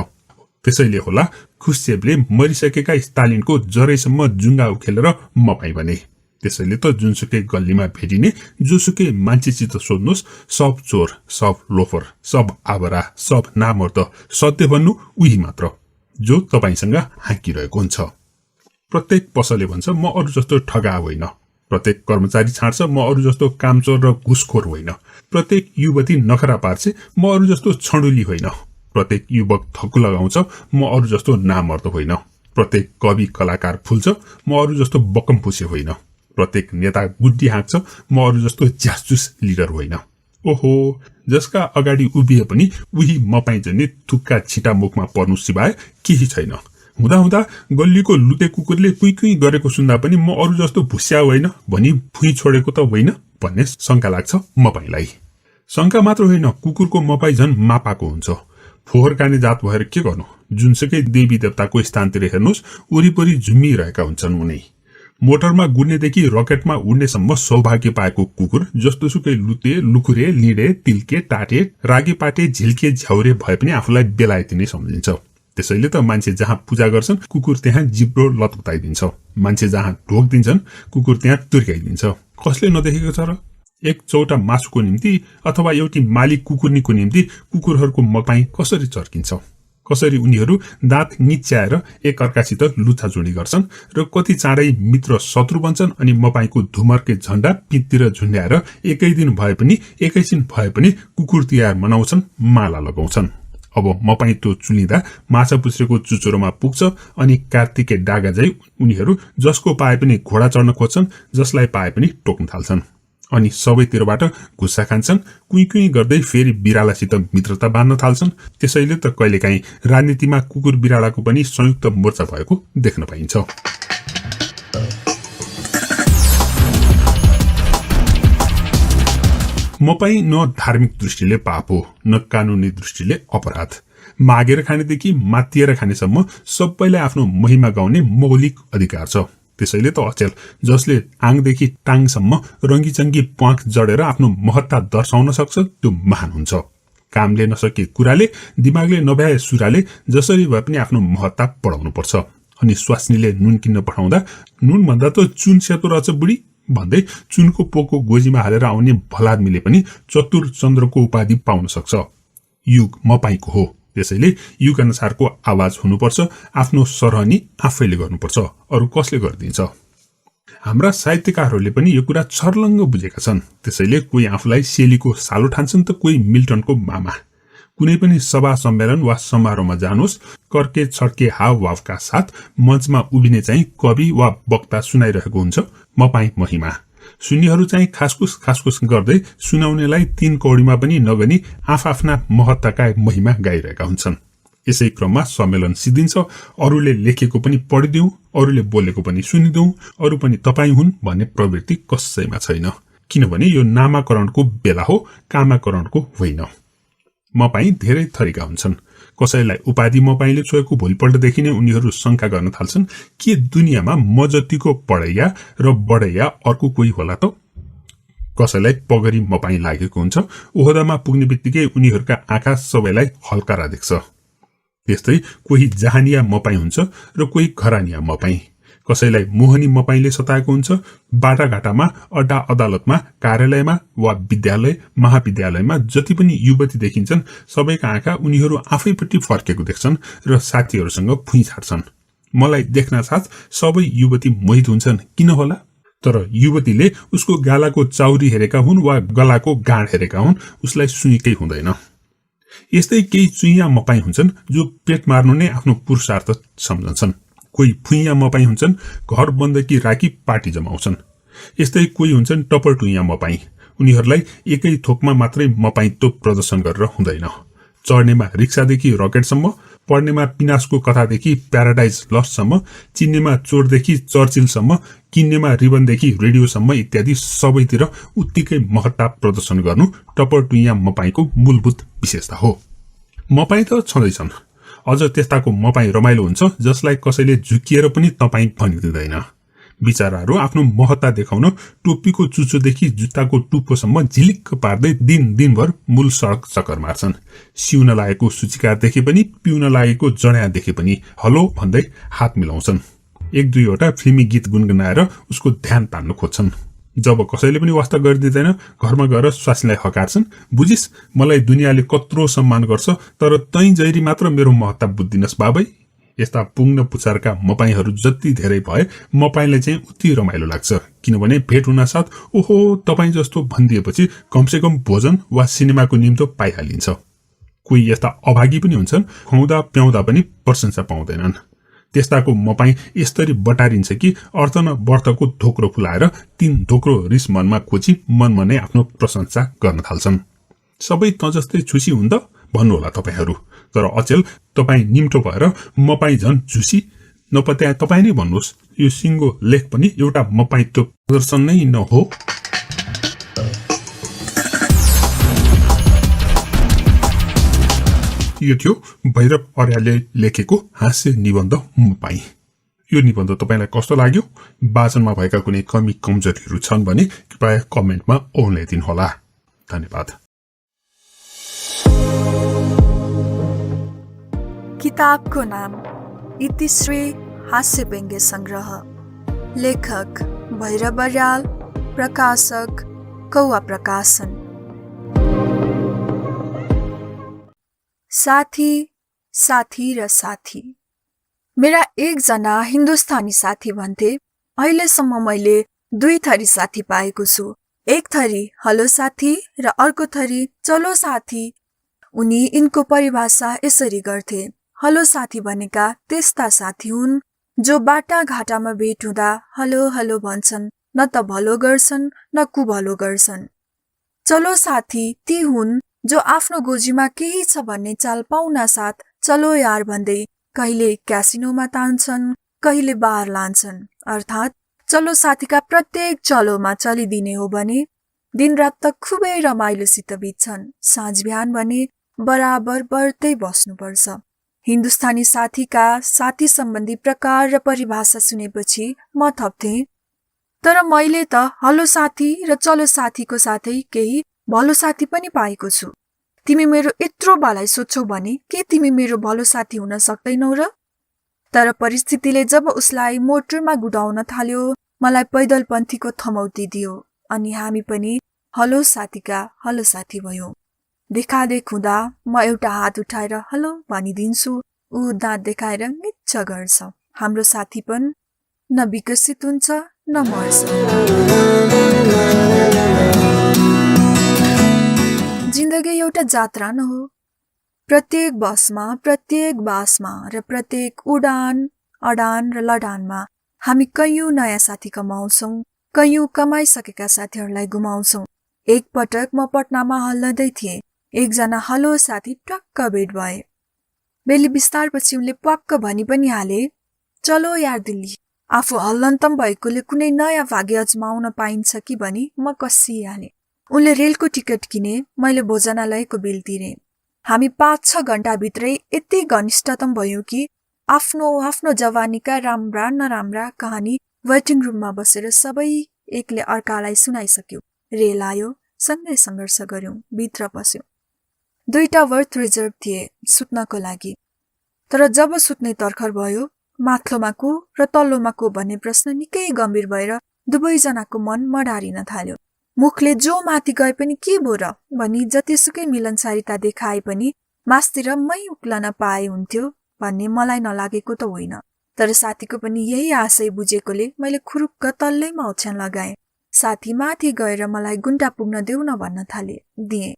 त्यसैले होला खुश्चेभले मरिसकेका स्टालिनको जरैसम्म जुङ्गा उखेलेर मपाई भने। त्यसैले त जुनसुकै गल्लीमा भेटिने जोसुकै मान्छेसित सोध्नुहोस्, सब चोर, सब लोफर, सब आबरा, सब नामर्द, सत्य भन्नु उही मात्र जो तपाईसँग हाँकिरहेको हुन्छ। प्रत्येक पसलले भन्छ म अरू जस्तो ठगा होइन। प्रत्येक कर्मचारी छाड्छ म अरू जस्तो कामचोर र घुसखोर होइन। प्रत्येक युवती नखरा पार्छ म अरू जस्तो छडुली होइन। प्रत्येक युवक थक्कु लगाउँछ म अरू जस्तो नामर्द होइन। प्रत्येक कवि कलाकार फुल्छ म अरू जस्तो बकमफुसे होइन। प्रत्येक नेता गुड्डी हाँक्छ म अरू जस्तो ज्यासजुस लिडर होइन। ओहो, जसका अगाडि उभिए पनि उही मपाई जन्ने थुक्का छिटा मुखमा पर्नु सिवाय केही छैन। हुँदा हुँदा गल्लीको लुते कुकुरले कुई कुई गरेको सुन्दा पनि म अरू जस्तो भुस्या होइन भनी भुइँ छोडेको त होइन भन्ने शङ्का लाग्छ मपाईलाई। शङ्का मात्र होइन, कुकुरको मपाई झन् मापाको हुन्छ। फोहोर खाने जात भएर के गर्नु? जुनसुकै देवी देवताको स्थानतिर हेर्नुहोस्, वरिपरि झुम्मिरहेका हुन्छन् उनै। मोटरमा गुड्नेदेखि रकेटमा उड्नेसम्म सौभाग्य पाएको कुकुर जस्तोसुकै लुते, लुखुरे, लिडे, तिल्के, टाटे, रागे पाटे, झिल्के, झ्याउरे भए पनि आफूलाई बेलायती नै सम्झिन्छ। त्यसैले त मान्छे जहाँ पूजा गर्छन् कुकुर त्यहाँ जिब्रो लतपताइदिन्छ। मान्छे जहाँ ढोक दिन्छन् कुकुर त्यहाँ तुर्काइदिन्छ। कसले नदेखेको छ र? एक चौटा मासुको निम्ति अथवा एउटी मालिक कुकुर्नीको निम्ति कुकुरहरूको मपाई कसरी चर्किन्छ, कसरी उनीहरू दाँत निच्याएर एक अर्कासित लुछाचुडी गर्छन् र कति चाँडै मित्र शत्रु बन्छन् अनि मपाईको धुमरके झण्डा पिँधतिर झुन्ड्याएर एकै दिन भए पनि एकैछिन भए पनि कुकुर तिहार मनाउँछन्, माला लगाउँछन्। अब मपाई तो चुलिँदा माछा पुछ्रेको चुचुरोमा पुग्छ अनि कार्तिके डागा झै उनीहरू जसको पाए पनि घोडा चढ्न खोज्छन्, जसलाई पाए पनि टोक्न थाल्छन् अनि सबैतिरबाट घुस्सा खान्छन्। कुई गर्दै फेरि बिरालासित मित्रता बाँध्न थाल्छन्। त्यसैले त कहिलेकाहीँ राजनीतिमा कुकुर बिरालाको पनि संयुक्त मोर्चा भएको देख्न पाइन्छ। मपाई न धार्मिक दृष्टिले पाप हो न कानूनी दृष्टिले अपराध। मागेर खानेदेखि मातिएर खानेसम्म सबैलाई आफ्नो महिमा गाउने मौलिक अधिकार छ। त्यसैले त अचेल जसले आङदेखि टाङसम्म रङ्गीचङ्गी प्वाख जडेर आफ्नो महत्ता दर्शाउन सक्छ त्यो महान हुन्छ। कामले नसके कुराले, दिमागले नभ्याए सुराले जसरी भए पनि आफ्नो महत्ता बढाउनु पर्छ। अनि स्वास्नीले नुन किन्न पठाउँदा नुन भन्दा त चुन सेतो रहेछ बुढी भन्दै चुनको पोको गोजीमा हालेर आउने भलादमीले पनि चतुर चन्द्रको उपाधि पाउन सक्छ। युग मपाईको हो, त्यसैले युग अनुसारको आवाज हुनुपर्छ। आफ्नो सरहनी आफैले गर्नुपर्छ, अरू कसले गरिदिन्छ। हाम्रा साहित्यकारहरूले पनि यो कुरा छर्लङ्ग बुझेका छन्। त्यसैले कोही आफूलाई शेलीको सालो ठान्छन् त कोही मिल्टनको मामा। कुनै पनि सभा सम्मेलन वा समारोहमा जानुहोस्, कर्के छड्के हावभावका साथ मञ्चमा उभिने चाहिँ कवि वा वक्ता सुनाइरहेको हुन्छ मपाई महिमा। सुन्नेहरू चाहिँ खासखुस गर्दै सुनाउनेलाई 3 कौडीमा पनि नगनी आफ्ना महत्ताका महिमा गाइरहेका हुन्छन्। यसै क्रममा सम्मेलन सिद्धिन्छ। अरूले लेखेको पनि पढिदिउँ, अरूले बोलेको पनि सुनिदिउँ, अरू पनि तपाईँ हुन् भन्ने प्रवृत्ति कसैमा छैन। किनभने यो नामाकरणको बेला हो, कामाकरणको होइन। मपाई धेरै थरीका हुन्छन्। कसैलाई उपाधि मपाईले छोएको भोलिपल्टदेखि नै उनीहरू शंका गर्न थाल्छन् के दुनियाँमा म जतिको पढैया र बढैया अर्को कोही होला त। कसैलाई पगरी मपाई लागेको हुन्छ। ओहदामा पुग्ने बित्तिकै उनीहरूका आँखा सबैलाई हल्कारा देख्छ। त्यस्तै कोही जहानिया मपाई हुन्छ र कोही घरानिया मपाई। कसैलाई मोहनी मपाईले सताएको हुन्छ। बाटाघाटामा, अड्डा अदालतमा, कार्यालयमा वा विद्यालय महाविद्यालयमा जति पनि युवती देखिन्छन् सबैका आँखा उनीहरू आफैपट्टि फर्केको देख्छन् र साथीहरूसँग फुइँ छाड्छन्। मलाई देख्न साथ सबै युवती मोहित हुन्छन्। किन होला? तर युवतीले उसको गालाको चाउरी हेरेका हुन् वा गलाको गाँड हेरेका हुन्, उसलाई सुनिकै हुँदैन। यस्तै केही चुइया मपाई हुन्छन् जो पेट मार्नु नै आफ्नो पुरुषार्थ सम्झन्छन्। कोही फुइया मपाई हुन्छन्, घर बन्दकी राखी पार्टी जमाउँछन्। यस्तै कोही हुन्छन् टपर टुइया मपाई। उनीहरूलाई एकै थोकमा मात्रै मपाईत्व प्रदर्शन गरेर हुँदैन। चढ्नेमा रिक्सादेखि रकेटसम्म, पढ्नेमा पिनासको कथादेखि प्याराडाइज लस्टसम्म, चिन्नेमा चोरदेखि चर्चिलसम्म, किन्नेमा रिबनदेखि रेडियोसम्म इत्यादि सबैतिर उत्तिकै महत्ता प्रदर्शन गर्नु टपर टुइया मपाईको मूलभूत विशेषता हो। मपाई त छँदैछन्, अझ त्यस्ताको मपाई रमाइलो हुन्छ जसलाई कसैले झुकिएर पनि तपाईँ भनिदिँदैन। बिचाराहरू आफ्नो महत्ता देखाउन टोपीको चुचोदेखि जुत्ताको टुप्पोसम्म झिलिक्क पार्दै दिनभर मूल सडक चक्कर मार्छन्। सिउन लागेको सूचिकार देखे पनि, पिउन लागेको जड्या देखे पनि हलो भन्दै हात मिलाउँछन्। 1-2वटा फिल्मी गीत गुनगुनाएर उसको ध्यान तान्न खोज्छन्। जब कसैले पनि वास्ता गरिदिँदैन, घरमा गएर स्वास्नीलाई हकार्छन्। बुझिस, मलाई दुनियाँले कत्रो सम्मान गर्छ, तर तै जैरी मात्र मेरो महत्ता बुझ्दिनस् बाबै। यस्ता पुग्न पुचारका मपाईहरू जति धेरै भए मपाईलाई चाहिँ उति रमाइलो लाग्छ। किनभने भेट हुन साथ ओहो तपाईँ जस्तो भनिदिएपछि कमसेकम भोजन वा सिनेमाको निम्तो पाइहालिन्छ। कोही यस्ता अभागी पनि हुन्छन्, खुवाउँदा प्याउँदा पनि प्रशंसा पाउँदैनन्। त्यस्ताको मपाई यसरी बटारिन्छ कि अर्थ न बर्थको धोक्रो फुलाएर 3 धोक्रो रिस मनमा खोजी मनमा नै आफ्नो प्रशंसा गर्न थाल्छन्। सबै त जस्तै छुसी हुँदा भन्नुहोला तपाईहरू, तर अचेल तपाईँ निम्तो भएर मपाई झन् झुसी नपत्या तपाईँ नै भन्नुहोस्। यो सिङ्गो लेख पनि एउटा मपाईत्व प्रदर्शन नै न हो। यो थियो भैरव अर्यालले लेखेको हास्य निबन्ध मपाई। यो निबन्ध तपाईलाई कस्तो लाग्यो? वाचनमा भएका कुनै कमी कमजोरीहरू छन् भने कृपया कमेन्टमा औँल्याइदिनु होला। धन्यवाद। किताबको नाम इतिश्री हास्य व्यङ्ग्य संग्रह। लेखक भैरव अर्याल, प्रकाशक कौवा प्रकाशन। साथी, साथी र साथी। मेरा एकजना हिन्दुस्तानी साथी भन्थे, अहिलेसम्म मैले 2 थरी साथी पाएको छु। एक थरी हेलो साथी र अर्को थरी चलो साथी। उनी यिनको परिभाषा यसरी गर्थे, हेलो साथी भनेका त्यस्ता साथी हुन् जो बाटाघाटामा भेट हुँदा हेलो हेलो भन्छन्, न त भलो गर्छन् न कुभलो गर्छन्। चलो साथी ती हुन् जो आफ्नो गोजीमा केही छ भन्ने चाल पाउना साथ चलो यार भन्दै कहिले क्यासिनोमा तान्छन्, कहिले बार लान्छन्। अर्थात् चलो साथीका प्रत्येक चलोमा चलिदिने हो भने दिनरात त खुबै रमाइलोसित बित्छन्, साँझ बिहान भने बराबर बढ्दै बस्नुपर्छ। हिन्दुस्तानी साथीका साथी सम्बन्धी प्रकार र परिभाषा सुनेपछि म थप्थे, तर मैले त हेलो साथी र चलो साथीको साथै केही भलो साथी पनि पाएको छु। तिमी मेरो यत्रो भलाइ सोध्छौ भने के तिमी मेरो भलो साथी हुन सक्दैनौ र? तर परिस्थितिले जब उसलाई मोटरमा गुडाउन थाल्यो, मलाई पैदलपन्थीको थमौती दियो अनि हामी पनि हेलो साथीका हेलो साथी भयौं। देखादेख हुँदा म एउटा हात उठाएर हेलो भनिदिन्छु, ऊ दाँत देखाएर मिच्छ गर्छ। हाम्रो साथीपन न विकसित हुन्छ न मर्छ। जिन्दगी एउटा जात्रा न हो। प्रत्येक बसमा, प्रत्येक बासमा र प्रत्येक उडान, अडान र लडानमा हामी कैयौं नयाँ साथी कमाउँछौं, कैयौं कमाइसकेका साथीहरूलाई गुमाउँछौं। एक पटक म पटनामा हल्लदै थिएँ, एकजना हेलो साथी टक्क भेट भए। बेली बिस्तारपछि उनले पक्क भनी पनि हाले, चलो यार दिल्ली। आफू हल्लन्तम भएकोले कुनै नयाँ भाग्य अजमाउन पाइन्छ कि भनी म कसिहालेँ। उनले रेलको टिकट किने, मैले भोजनालयको बिल तिरे। हामी 5-6 घण्टाभित्रै यति घनिष्ठतम भयौं कि आफ्नो जवानीका राम्रा नराम्रा कहानी वेटिङ रुममा बसेर सबै एकले अर्कालाई सुनाइसक्यौं। रेल आयो, सँगै सङ्घर्ष गर्यौं, भित्र पस्यौं। 2टा बर्थ रिजर्भ थिए सुत्नको लागि। तर जब सुत्ने तर्खर भयो, माथिल्लोमा को र तल्लोमा को भन्ने प्रश्न निकै गम्भीर भएर दुवैजनाको मन मडारिन थाल्यो। मुखले जो माथि गए पनि के भो र भनी जतिसुकै मिलनसारिता देखाए पनि मासतिर मै उक्लन पाए हुन्थ्यो भन्ने मलाई नलागेको त होइन। तर साथीको पनि यही आशय बुझेकोले मैले खुरुक्क तल्लैमा ओछ्यान लगाएँ। साथी माथि गएर मलाई गुन्टा पुग्न देऊ न भन्न थाले, दिएँ।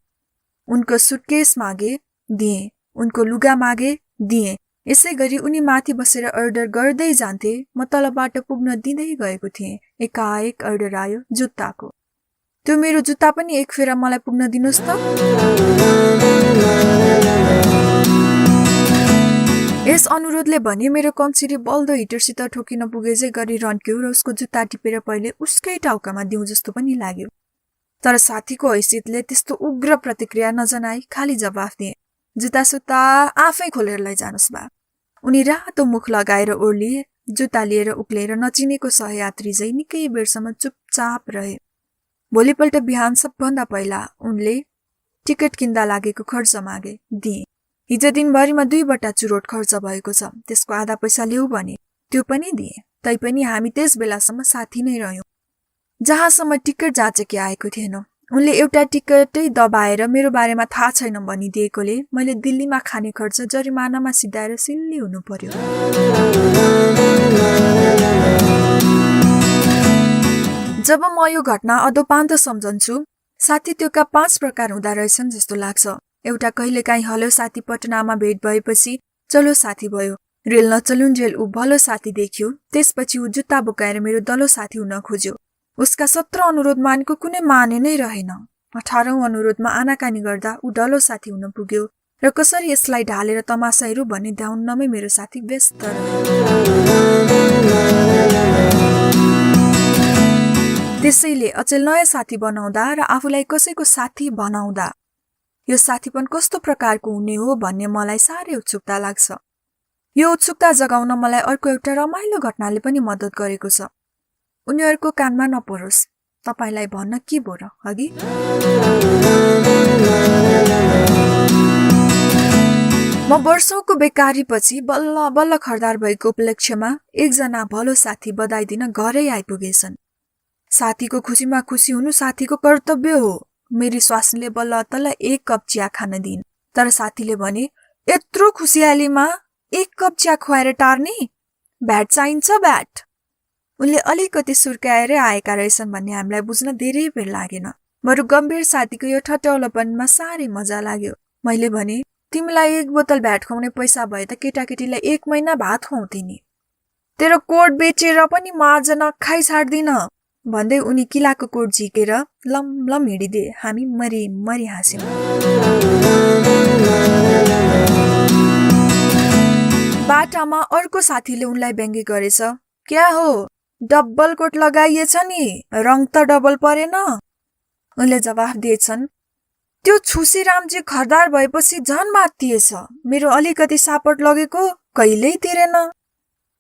उनको सुटकेस मागे, दिएँ। उनको लुगा मागे, दिएँ। यसै गरी उनी माथि बसेर अर्डर गर्दै जान्थे, म तलबाट पुग्न दिँदै गएको थिएँ। एकाएक अर्डर आयो जुत्ताको। त्यो मेरो जुत्ता पनि एक फेरा मलाई पुग्न दिनुहोस् त। यस अनुरोधले भने मेरो कन्सिरी बल्दो हिटरसित ठोकिन पुगेजै गरी रन्क्यो र उसको जुत्ता टिपेर पहिले उसकै टाउकामा दिउँ जस्तो पनि लाग्यो। तर साथीको हैसियतले त्यस्तो उग्र प्रतिक्रिया नजनाई खाली जवाफ दिए, जुत्ता सुत्ता आफै खोलेर लैजानुस् बा। उनी रातो मुख लगाएर ओर्लिए, जुत्ता लिएर उक्लेर नचिनेको सहयात्री झै निकै बेरसम्म चुपचाप रहे। भोलिपल्ट बिहान सबभन्दा पहिला उनले टिकट किन्दा लागेको खर्च मागे, दिए। हिजो दिनभरिमा 2 चुरोट खर्च भएको छ, त्यसको आधा पैसा ल्याऊ भने त्यो पनि दिए। तैपनि हामी त्यस बेलासम्म साथी नै रह्यौं। जहाँसम्म टिकट जाँचेकी आएको थिएन। उनले एउटा टिकटै दबाएर मेरो बारेमा थाहा छैन भनिदिएकोले मैले दिल्लीमा खाने खर्च जरिमानामा सिधाएर सिल्ली हुनु पर्यो। जब म यो घटना अधोपान्त सम्झन्छु, साथी त्योका 5 प्रकार हुँदा रहेछन् जस्तो लाग्छ। एउटा कहिलेकाहीँ हेलो साथी पटनामा भेट भएपछि चलो साथी भयो। रेल नचलुन्जेल ऊ भलो साथी देखियो। त्यसपछि ऊ जुत्ता बोकाएर मेरो दलो साथी हुन खोज्यो। उसका 17 अनुरोध मानेको कुनै माने नै रहेन। 18औं अनुरोधमा आनाकानी गर्दा ऊ डलो साथी हुन पुग्यो र कसरी यसलाई ढालेर तमासा हेरौँ भन्ने ध्याउन्नमै मेरो साथी व्यस्त त्यसैले अचेल नयाँ साथी बनाउँदा र आफूलाई कसैको साथी बनाउँदा यो साथीपन कस्तो प्रकारको हुने हो भन्ने मलाई साह्रै उत्सुकता लाग्छ। यो उत्सुकता जगाउन मलाई अर्को एउटा रमाइलो घटनाले पनि मद्दत गरेको छ। उनीहरूको कानमा नपरोस्, तपाईलाई भन्न के भो र, हगि? म वर्षौंको बेकारी पछि बल्ल बल्ल खरदार भएको उपलक्ष्यमा एकजना भलो साथी बधाई दिन घरै आइपुगेछन्। साथीको खुसीमा खुसी हुनु साथीको कर्तव्य हो। मेरी स्वास्नीले बल्ल तल्ल 1 कप चिया खान दिइन्, तर साथीले भने, यत्रो खुसियालीमा 1 कप चिया खुवाएर टार्ने? भ्याट चाहिन्छ भ्याट। उनले अलिकति सुर्काएरै आएका रहेछन् भन्ने हामीलाई बुझ्न धेरै बेर लागेन। बरु गम्भीर साथीको यो ठट्यौलापनमा साह्रै मजा लाग्यो। मैले भने, तिमीलाई 1 बोतल भ्याट खुवाउने पैसा भए त केटाकेटीलाई 1 महिना भात खुवाउँथे नि। तेरो कोट बेचेर पनि म आज नखाइ छाड्दिन भन्दै उनी किलाको कोट झिकेर लम हिँडिदिए। हामी मरी हाँस्यौं। बाटामा अर्को साथीले उनलाई व्यङ्ग्य गरेछ, क्या हो डबल कोट लगाइएछ नि, रङ त डबल परेन। उनले जवाफ दिएछन्, त्यो छुसीरामजी खरदार भएपछि झन् मात्तिएछ। मेरो अलिकति सापट लगेको कहिल्यै तिरेन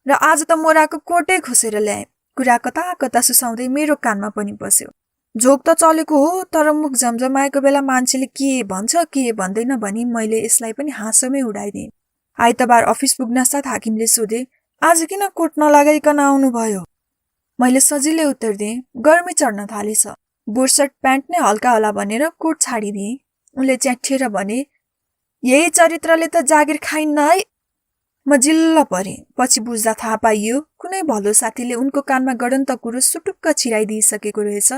र आज त मोराको कोटै खोसेर ल्याए। कुरा कता सुसाउँदै मेरो कानमा पनि पस्यो। झोक त चलेको हो, तर मुख झमझमाएको बेला मान्छेले के भन्छ के भन्दैन भनी मैले यसलाई पनि हाँसोमै उडाइदिएँ। आइतबार अफिस पुग्न साथ हाकिमले सोधे, आज किन कोट नलगाइकन आउनुभयो? मैले सजिलै उत्तर दिएँ, गर्मी चढ्न थालेछ, बुर्सट प्यान्ट नै हल्का होला भनेर कोट छाडिदिएँ। उनले च्याठिएर भने, यही चरित्रले त जागिर खाइन्न है। म जिल्ल परेँ। पछि बुझ्दा थाहा पाइयो कुनै भलो साथीले उनको कानमा गडन्त कुरो सुटुक्क छिराइदिइसकेको रहेछ।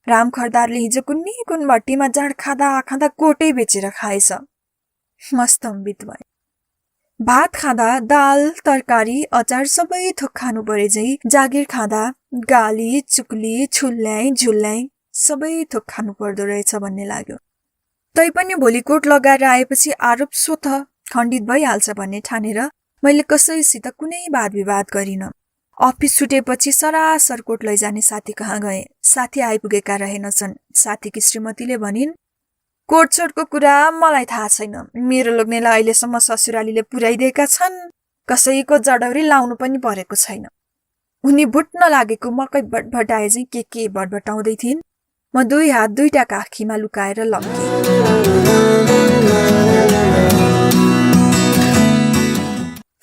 राम खरदारले हिजो कुन भट्टीमा जाँड खाँदा कोटै बेचेर खाएछ। म स्तम्भित भएँ। भात खाँदा दाल तरकारी अचार सबै थोक खानु परे झै जागिर खाँदा गाली चुक्ली छुल्याइ झुल्याइ सबै थोक खानु पर्दो रहेछ भन्ने लाग्यो। तैपनि भोलि कोट लगाएर आएपछि आरोप स्वतः खण्डित भइहाल्छ भन्ने ठानेर मैले कसैसित कुनै वाद विवाद गरिन। अफिस छुटेपछि सरासर कोट लैजाने साथी कहाँ गए। साथी आइपुगेका रहेनछन्। साथीकी श्रीमतीले भनिन्, कोट छोटको कुरा मलाई थाहा छैन, मेरो लोग्नेलाई अहिलेसम्म ससुरालीले पुर्याइदिएका छन्, कसैको जडौरी लाउनु पनि परेको छैन। उनी भुट्न लागेको मकै भटभटाए चाहिँ के भटभटाउँदै थिइन्। म 2 हात 2टा काखीमा लुकाएर लम्के।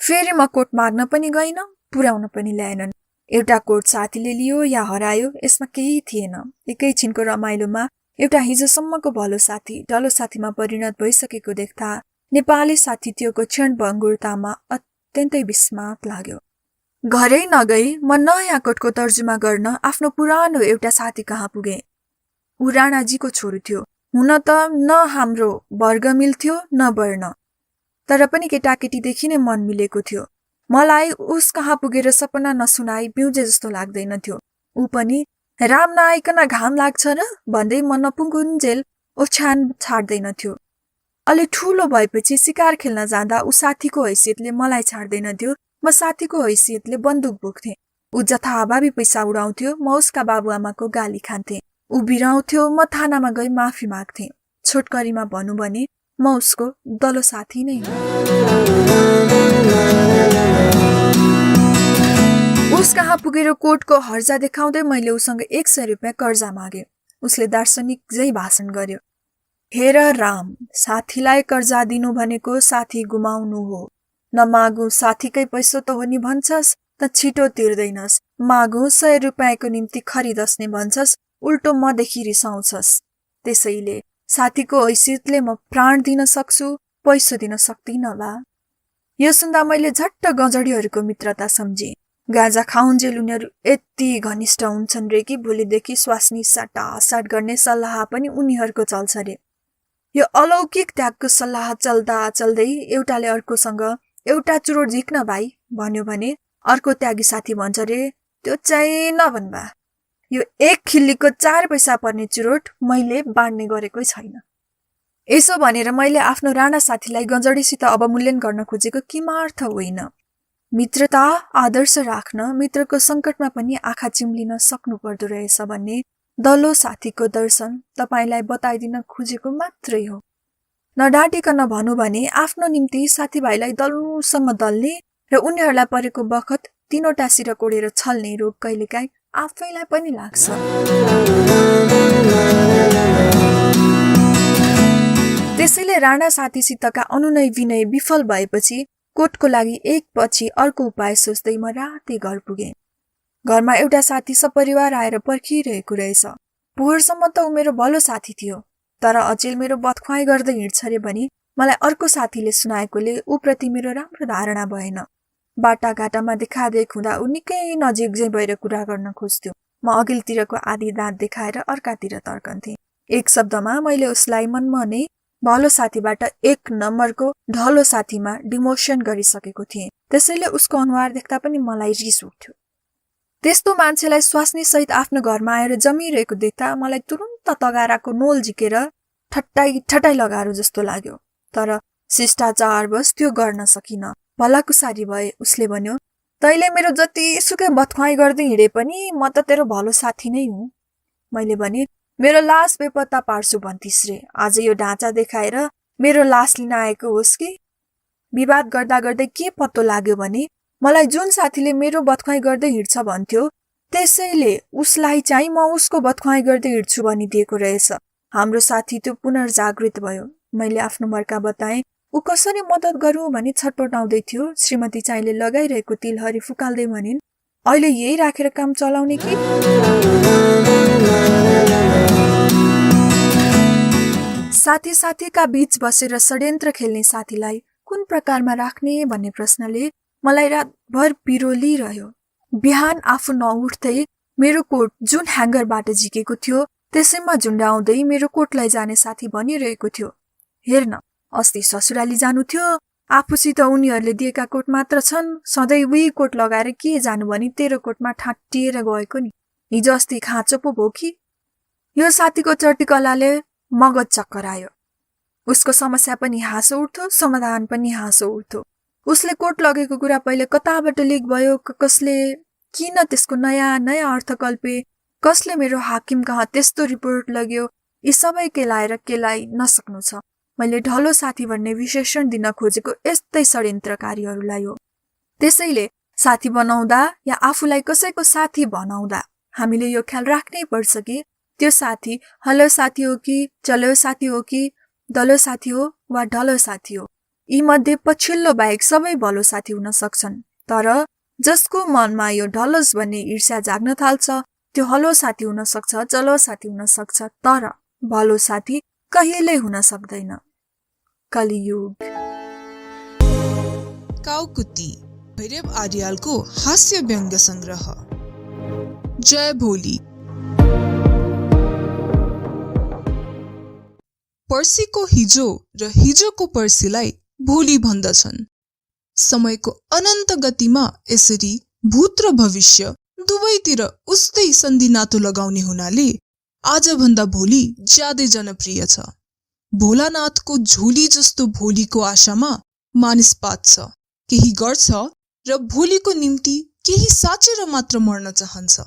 फेरि म कोट माग्न पनि गइन, पुर्याउन पनि ल्याएनन्। एउटा कोट साथीले लियो या हरायो यसमा केही थिएन। एकैछिनको रमाइलोमा एउटा हिजोसम्मको भलो साथी डलो साथीमा परिणत भइसकेको देख्दा नेपाली साथीत्वको क्षणभङ्गुरतामा अत्यन्तै विस्मात लाग्यो। घरै नगई म नयाँ कोटको तर्जुमा गर्न आफ्नो पुरानो एउटा साथी कहाँ पुगे। ऊ राणाजीको छोरो थियो। हुन त न हाम्रो वर्ग मिल्थ्यो न वर्ण, तर पनि केटाकेटीदेखि नै मन मिलेको थियो। मलाई उस कहाँ पुगेर सपना नसुनाई बिउजे जस्तो लाग्दैन थियो। ऊ पनि राम नआइकन घाम लाग्छ र भन्दै म नपुगुन्जेल ओछ्यान छाड्दैन थियो। अलि ठुलो भएपछि शिकार खेल्न जाँदा ऊ साथीको हैसियतले मलाई छाड्दैन थियो, म साथीको हैसियतले बन्दुक बोक्थेँ। ऊ जथाभावी पैसा उडाउँथ्यो, म उसका बाबुआमाको गाली खान्थेँ। ऊ बिराउँथ्यो, म थानामा गई माफी माग्थेँ। छोटकरीमा भनौँ भने म उसको दलो साथी नै हो। उस कहाँ पुगेर कोटको हर्जा देखाउँदै मैले उसँग 100 रुपियाँ कर्जा मागे। उसले दार्शनिक झै भाषण गर्यो, हेर राम, साथीलाई कर्जा दिनु भनेको साथी गुमाउनु हो। नमागु साथीकै पैसो त हो नि भन्छस् त छिटो तिर्दैनस्, मागु 100 रुपियाँको निम्ति खरिदस्ने भन्छस्, उल्टो मदेखि रिसाउँछस्। त्यसैले साथीको हैसियतले म प्राण दिन सक्छु, पैसो दिन सक्दिन बा। यो सुन्दा मैले झट्ट गजडीहरूको मित्रता सम्झेँ। गाजा खाउन्जेल उनीहरू यति घनिष्ठ हुन्छन् रे कि भोलिदेखि स्वास्नी साटासाट गर्ने सल्लाह पनि उनीहरूको चल्छ रे। यो अलौकिक त्यागको सल्लाह चल्दा चल्दै एउटाले अर्कोसँग एउटा चुरोट झिक्न भाइ भन्यो भने अर्को त्यागी साथी भन्छ रे, त्यो चाहिँ नभन्बा, यो 1 खिल्लीको 4 पैसा पर्ने चुरोट मैले बाँड्ने गरेकै छैन। यसो भनेर मैले आफ्नो राणा साथीलाई गजडीसित अवमूल्यन गर्न खोजेको किमार्थ होइन। मित्रता आदर्श राख्न मित्रको संकटमा पनि आँखा चिम्लिन सक्नु पर्दो रहेछ भन्ने दलो साथीको दर्शन तपाईलाई बताइदिन खोजेको मात्रै हो। नडाँटिकन भनौँ भने आफ्नो निम्ति साथीभाइलाई दल्नुसँग दल्ने र उनीहरूलाई परेको बखत 3वटा सिर कोडेर छल्ने रोग कहिलेकाहीँ आफैलाई पनि लाग्छ। त्यसैले राणा साथीसितका अनुनय विनय विफल भएपछि कोटको लागि एक पछि अर्को उपाय सोच्दै म रातै घर पुगेँ। घरमा एउटा साथी सपरिवार आएर पर्खिरहेको रहेछ। पोहोरसम्म त ऊ मेरो भलो साथी थियो, तर अचेल मेरो बदख्वाई गर्दै हिँड्छ रे भनी मलाई अर्को साथीले सुनाएकोले ऊप्रति मेरो राम्रो धारणा भएन। बाटाघाटामा देखादेख हुँदा ऊ निकै नजिक भएर कुरा गर्न खोज्थ्यो। म अघिल्तिरको आधी दाँत देखाएर अर्कातिर तर्कन्थे। एक शब्दमा मैले उसलाई मनमा नै भलो साथीबाट 1 नम्बरको ढलो साथीमा डिमोसन गरिसकेको थिएँ। त्यसैले उसको अनुहार देख्दा पनि मलाई रिस उठ्थ्यो। त्यस्तो मान्छेलाई स्वास्नी सहित आफ्नो घरमा आएर जमिरहेको देख्दा मलाई तुरुन्त तगाराको नोल झिकेर ठट्टाइ लगाएर जस्तो लाग्यो। तर शिष्टाचारवश त्यो गर्न सकिन। भलाकुसारी भए। उसले भन्यो, तैले मेरो जति सुकै बदख्वाई गर्दै हिँडे पनि म त तेरो भलो साथी नै हुँ। मैले भने, मेरो लास बेपत्ता पार्छु भन्थिस् रे। आज यो ढाँचा देखाएर मेरो लास लिन आएको होस् कि? विवाद गर्दा गर्दै के पत्तो लाग्यो भने मलाई जुन साथीले मेरो बदख्वाई गर्दै हिँड्छ भन्थ्यो, त्यसैले उसलाई चाहिँ म उसको बदख्वाई गर्दै हिँड्छु भनिदिएको रहेछ। हाम्रो साथी त्यो पुनर्जागृत भयो। मैले आफ्नो मर्का बताएँ। ऊ कसरी मद्दत गरौँ भनी छटपटाउँदै थियो। श्रीमती चाहिँले लगाइरहेको तिलहरी फुकाल्दै भनिन्, अहिले यही राखेर काम चलाउने कि? साथीका बीच बसेर षड्यन्त्र खेल्ने साथीलाई कुन प्रकारमा राख्ने भन्ने प्रश्नले मलाई रातभर पिरोलिरह्यो। बिहान आफू नउठ्दै मेरो कोट जुन ह्याङ्गरबाट झिकेको थियो त्यसैमा झुन्डाउँदै मेरो कोटलाई जाने साथी भनिरहेको थियो, हेर्न अस्ति ससुराली जानु थियो, आफूसित उनीहरूले दिएका कोट मात्र छन्, सधैँ उही कोट लगाएर के जानु भनी तेरो कोटमा ठाँटिएर गएको नि। हिजो अस्ति खाँचो पो भो कि? यो साथीको चर्टीकलाले मगज चक्कर आयो। उसको समस्या पनि हाँसो उठ्थ्यो, समाधान पनि हाँसो उठ्थ्यो। उसले कोट लगेको कुरा पहिले कताबाट लिक भयो, कसले किन त्यसको नयाँ अर्थ कल्पे, कसले मेरो हाकिम कहाँ त्यस्तो रिपोर्ट लग्यो, यी सबै केलाइ नसक्नु छ। मैले ढलो साथी भन्ने विशेषण दिन खोजेको यस्तै षड्यन्त्रकारीहरूलाई हो। त्यसैले साथी बनाउँदा या आफूलाई कसैको साथी बनाउँदा हामीले यो ख्याल राख्नै पर्छ कि त्यो साथी हलो साथी हो कि चलो साथी हो कि दलो साथी हो वा ढलो साथी हो। यी मध्ये पछिल्लो बाहेक सबै भलो साथी हुन सक्छन्। तर जसको मनमा यो ढलोस भन्ने ईर्ष्या जाग्न थाल्छ त्यो हलो साथी हुन सक्छ, चलो साथी हुन सक्छ, तर भलो साथी कहिल्यै हुन सक्दैन। कलियुग। काउकुती भैरव आर्यालको हास्य व्यङ्ग संग्रह। जय भोली। पर्सीको हिजो र हिजोको पर्सीलाई भोलि भन्दछन्। समयको अनन्त गतिमा यसरी भूत र भविष्य दुवैतिर उस्तै सन्धि नातो लगाउने हुनाले आजभन्दा भोलि ज्यादै जनप्रिय छ। भोलानाथको झोली जस्तो भोलिको आशामा मानिस पात्छ, केही गर्छ र भोलिको निम्ति केही साचेर मात्र मर्न चाहन्छ।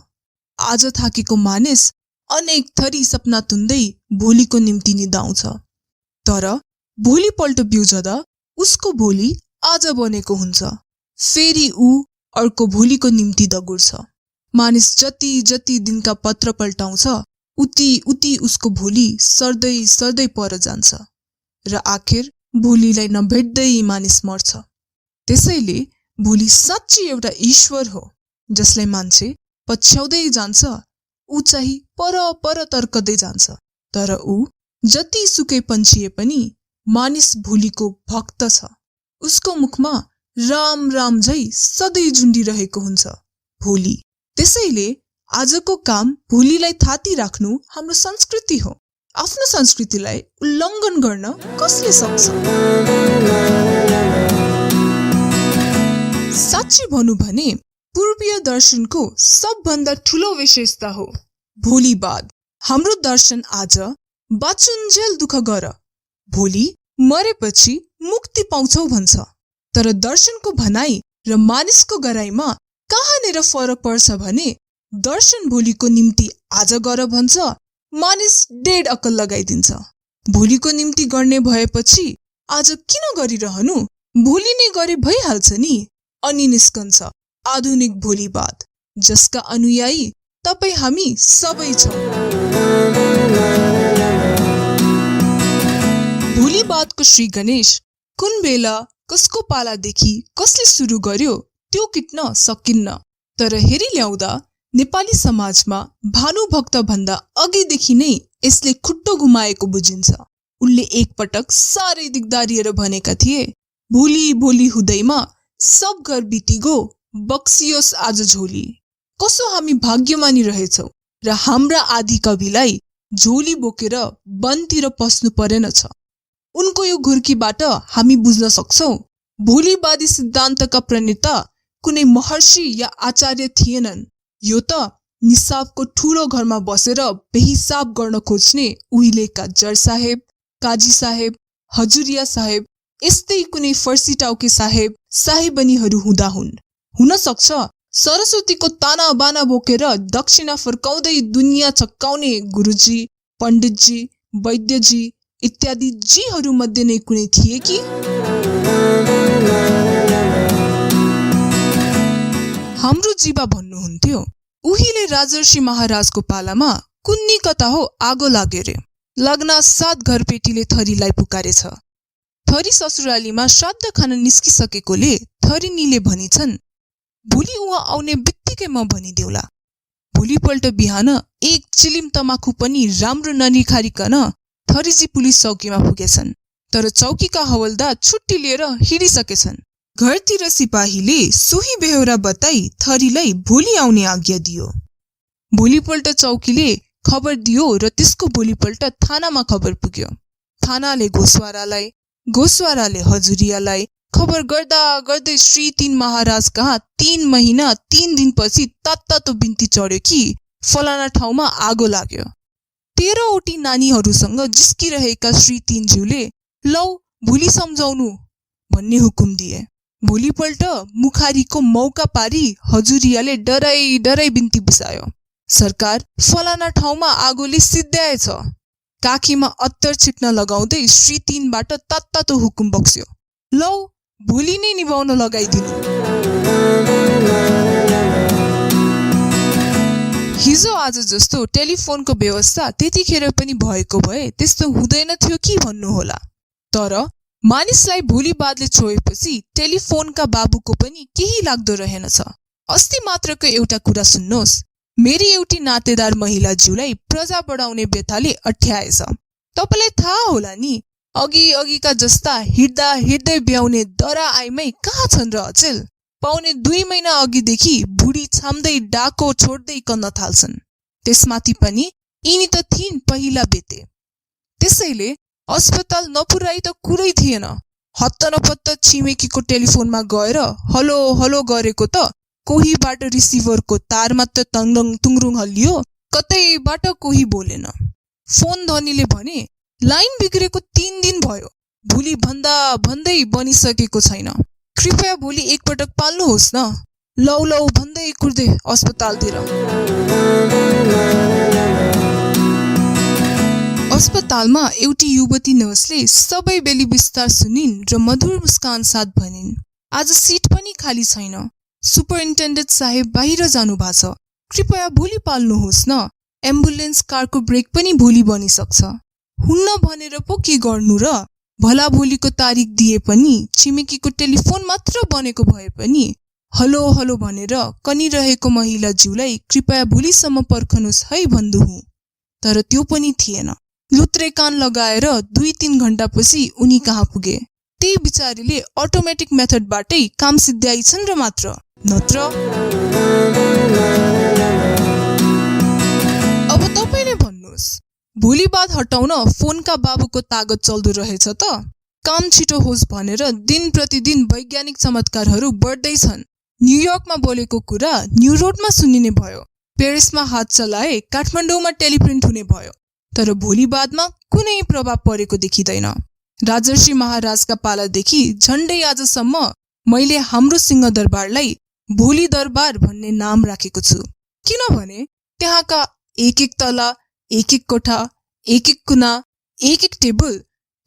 आज थाकेको मानिस अनेक थरी सपना तुन्दै भोलिको निम्ति निदाउँछ, तर भोलिपल्ट बिउझदा उसको भोलि आज बनेको हुन्छ। फेरि ऊ अर्को भोलिको निम्ति दगुर्छ। मानिस जति जति दिनका पत्र पल्टाउँछ उति उसको भोलि सर्दै पर जान्छ र आखिर भोलिलाई नभेट्दै मानिस मर्छ। त्यसैले भोलि साँच्चै एउटा ईश्वर हो जसलाई मान्छे पछ्याउँदै जान्छ। ऊ चाहिँ पर तर्कदै जान्छ, तर ऊ जति सुकै पन्छिए पनि मानिस भोलिको भक्त छ। उसको मुखमा राम राम झै सधैँ झुन्डिरहेको हुन्छ भोलि। त्यसैले आजको काम भोलिलाई थाती राख्नु हाम्रो संस्कृति हो। आफ्नो संस्कृतिलाई उल्लङ्घन गर्न कसले सक्छ? साँच्चै भनौँ भने पूर्वीय दर्शनको सबभन्दा ठुलो विशेषता हो भोलिवाद। हाम्रो दर्शन आज बाँचुन्जेल दुःख गर, भोलि मरेपछि मुक्ति पाउँछौ भन्छ। तर दर्शनको भनाइ र मानिसको गराइमा कहाँनिर फरक पर्छ भने दर्शन भोलिको निम्ति आज गर भन्छ, मानिस डेढ अक्कल लगाइदिन्छ। भोलिको निम्ति गर्ने भएपछि आज किन गरिरहनु, भोलि नै गरे भइहाल्छ नि। अनि निस्कन्छ आधुनिक भोलिवाद, जसका अनुयायी तपाईँ हामी सबै छौँ। भोलिवादको श्री गणेश कुन बेला कसको पालादेखि कसले सुरु गर्यो त्यो किट्न सकिन्न, तर हेरी ल्याउँदा नेपाली समाजमा भानुभक्त भन्दा अघिदेखि नै यसले खुट्टो घुमाएको बुझिन्छ। उनले एकपटक साह्रै दिगदारिएर भनेका थिए, भोलि भोलि हुँदैमा सब घर बितिगो, बक्सियोस् आज झोली। कसो हामी भाग्यमानी रहेछौ र हाम्रा आदि कविलाई झोली बोकेर वनतिर पस्नु परेनछ। उनको यो घुर्कीबाट हामी बुझ्न सक्छौ भोलिवादी सिद्धान्तका प्रणेता कुनै महर्षि या आचार्य थिएनन्। यो त निसाबको ठूलो घरमा बसेर बेहिसाब गर्न खोज्ने उहिलेका जर साहेब, काजी साहेब, हजुरिया साहेब, यस्तै कुनै फर्सी टाउके साहेब साहेबनीहरू हुँदा हुन्। हुन सक्छ सरस्वतीको ताना बाना बोकेर दक्षिणा फर्काउँदै दुनियाँ छक्काउने गुरुजी, पण्डितजी, वैद्यजी इत्यादि जीहरू मध्ये नै कुनै थिए कि? हाम्रो जीवा भन्नुहुन्थ्यो, उहिले राजर्षि महाराजको पालामा कुन्नी कता हो आगो लाग्यो रे। लग्न 7 घरपेटीले थरीलाई पुकारेछ। थरी ससुरालीमा श्राद्ध खान निस्किसकेकोले थरीनीले भनिछन्, भोलि उहाँ आउने बित्तिकै म भनिदेऊला। भोलिपल्ट बिहान एक चिलिम तमाखु पनि राम्रो ननिखारिकन थरीजी पुलिस चौकीमा पुगेछन्। तर चौकीका हवलदार छुट्टी लिएर हिँडिसकेछन्। घरतिर सिपाहीले सोही बेहोरा बताई थरीलाई भोलि आउने आज्ञा दियो। भोलिपल्ट चौकीले खबर दियो र त्यसको भोलिपल्ट थानामा खबर पुग्यो। थानाले घोषवारालाई, घोषवाराले हजुरियालाई खबर गर्दा गर्दै श्री 3 महाराज कहाँ 3 महिना 3 दिनपछि तात्तातो बिन्ती चढ्यो कि फलाना ठाउँमा आगो लाग्यो। 13वटी नानीहरूसँग जिस्किरहेका श्री 3 ज्यूले लौ भोलि सम्झाउनु भन्ने हुकुम दिए। भोलिपल्ट मुखारीको मौका पारी हजुरियाले डराई डराई बिन्ती बिसायो, सरकार फलाना ठाउँमा आगोले सिद्ध्याएछ। काखीमा अत्तर छिट्न लगाउँदै श्री 3 बाट तात्तातो हुकुम बक्स्यो, लौ भोलि नै निभाउन लगाइदिनु। हिजो आज जस्तो टेलिफोनको व्यवस्था त्यतिखेर पनि भएको भए त्यस्तो हुँदैन थियो कि भन्नुहोला। तर मानिसलाई भोलि बादले छोएपछि टेलिफोनका बाबुको पनि केही लाग्दो रहेनछ। अस्ति मात्रको एउटा कुरा सुन्नुहोस्, मेरी एउटी नातेदार महिला ज्यूलाई प्रजा बढाउने व्यथाले अठ्याएछ। तपाईलाई थाहा होला नि, अघिका जस्ता हिँड्दा हिँड्दै ब्याउने दरा आइमै कहाँ छन् र अचेल। पाउने 2 महिना अघिदेखि बुढी छाम्दै डाको छोड्दै कन्न थाल्छन्। त्यसमाथि पनि यिनी त थिइन् पहिला बेते। त्यसैले अस्पताल नपुर्याई त कुरै थिएन। हत्त नपत्त छिमेकीको टेलिफोनमा गएर हलो हलो गरेको त कोहीबाट रिसिभरको तार मात्र तुङरुङ हल्लियो, कतैबाट कोही बोलेन। फोन धनीले भने लाइन बिग्रेको 3 दिन भयो, भोलि भन्दा भन्दै बनिसकेको छैन, कृपया भोलि एकपटक पाल्नुहोस् न। लौ लौ भन्दै कुर्दै अस्पतालतिर। अस्पतालमा एउटी युवती नर्सले सबै बेली विस्तार सुनिन् र मधुर मुस्कान साथ भनिन्, आज सिट पनि खाली छैन, सुपरिन्टेन्डेन्ट साहेब बाहिर जानु भएको छ, कृपया भोलि पाल्नुहोस् न। एम्बुलेन्स कारको ब्रेक पनि भोलि बनिसक्छ। हुन्न भनेर पो के गर्नु र? भला भोलिको तारिख दिए पनि छिमेकीको टेलिफोन मात्र बनेको भए पनि हलो हलो भनेर कनिरहेको महिला ज्यूलाई कृपया भोलिसम्म पर्खनुहोस् है भन्नुहुँ। तर त्यो पनि थिएन। लुत्रे कान लगाएर 2-3 घण्टापछि उनी कहाँ पुगे। त्यही बिचारीले अटोमेटिक मेथडबाटै काम सिद्ध्याइछन् र मात्र, नत्र। अब तपाईले भन्नुहोस्, भोलि बाद हटाउन फोनका बाबुको तागत चल्दो रहेछ त? काम छिटो होस् भनेर दिन प्रतिदिन वैज्ञानिक चमत्कारहरू बढ्दैछन्। न्युयोर्कमा बोलेको कुरा न्युरोडमा सुनिने भयो, पेरिसमा हात चलाए काठमाडौँमा टेलिप्रिन्ट हुने भयो। तर भोलि बादमा कुनै प्रभाव परेको देखिँदैन। राजर्षि महाराजका पालादेखि झण्डै आजसम्म मैले हाम्रो सिंहदरबारलाई भोलि दरबार भन्ने नाम राखेको छु। किनभने त्यहाँका एक तला, एक कोठा, एक कुना, एक टेबल,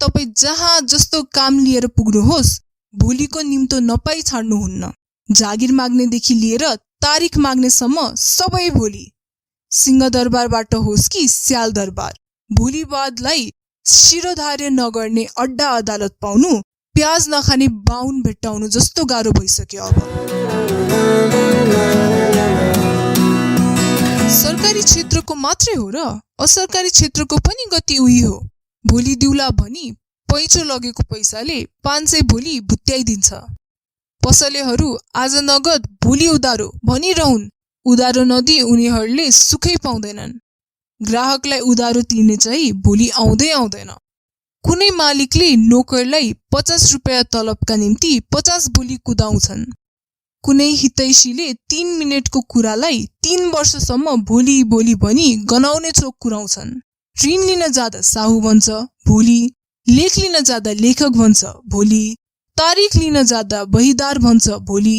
तपाई जहाँ जस्तो काम लिएर पुग्नुहोस्, भोलिको निम्तो नपाई छाड्नुहुन्न। जागिर माग्नेदेखि लिएर तारिख माग्नेसम्म सबै भोलि। सिंहदरबारबाट होस् कि स्याल दरबार, भोलि बादलाई शिरोधार्य नगर्ने अड्डा अदालत पाउनु प्याज नखाने बाहुन भेट्टाउनु जस्तो गाह्रो भइसक्यो अब। सरकारी क्षेत्रको मात्रै हो र असरकारी क्षेत्रको पनि गति उही हो। भोलि दिउला भनी पैँचो लगेको पैसाले 500 भोलि भुत्याइदिन्छ। पसलेहरू आज नगद भोलि उधारो भनिरहन्। उधारो नदिई उनीहरूले सुखै पाउँदैनन्। ग्राहकलाई उधारो तिर्ने चाहिँ भोलि आउँदै आउँदैन। कुनै मालिकले नोकरलाई 50 रुपियाँ तलबका निम्ति 50 भोलि कुदाउँछन्। कुनै हितैषीले 3 मिनेटको कुरालाई 3 वर्षसम्म भोलि भोलि भनी गनाउने चोक कुराउँछन्। ऋण लिन जाँदा साहु भन्छ भोलि, लेख लिन जाँदा लेखक भन्छ भोलि, तारिख लिन जाँदा बहिदार भन्छ भोलि,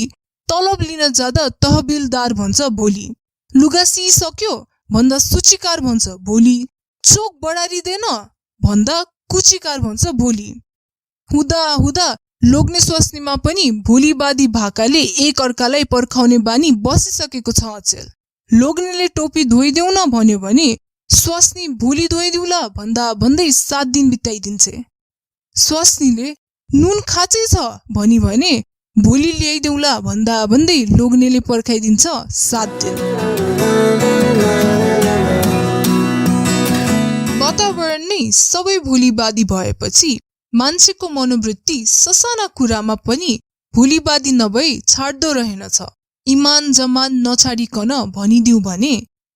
तलब लिन जाँदा तहबिलदार भन्छ भोलि, लुगा सिइसक्यो भन्दा सूचीकार भन्छ भोलि, चोक बढारिँदैन भन्दा कुचीकार भन्छ भोलि। हुँदा हुँदा लोग्ने स्वास्नीमा पनि भोलिवादी भाकाले एक अर्कालाई पर्खाउने बानी बसिसकेको छ अचेल। लोग्नेले टोपी धोइदेऊ न भन्यो भने स्वास्नी भोलि धोइदिउला भन्दा भन्दै 7 दिन बिताइदिन्छे। स्वास्नीले नुन खाँचै छ भनी भने भोलि ल्याइदेउला भन्दा भन्दै लोग्नेले पर्खाइदिन्छ 7 दिन। वातावरण नै सबै भोलिवादी भएपछि मान्छेको मनोवृत्ति ससाना कुरामा पनि भोलिवादी नभई छाड्दो रहेनछ। इमान जमान नछाडिकन भनिदिउ भने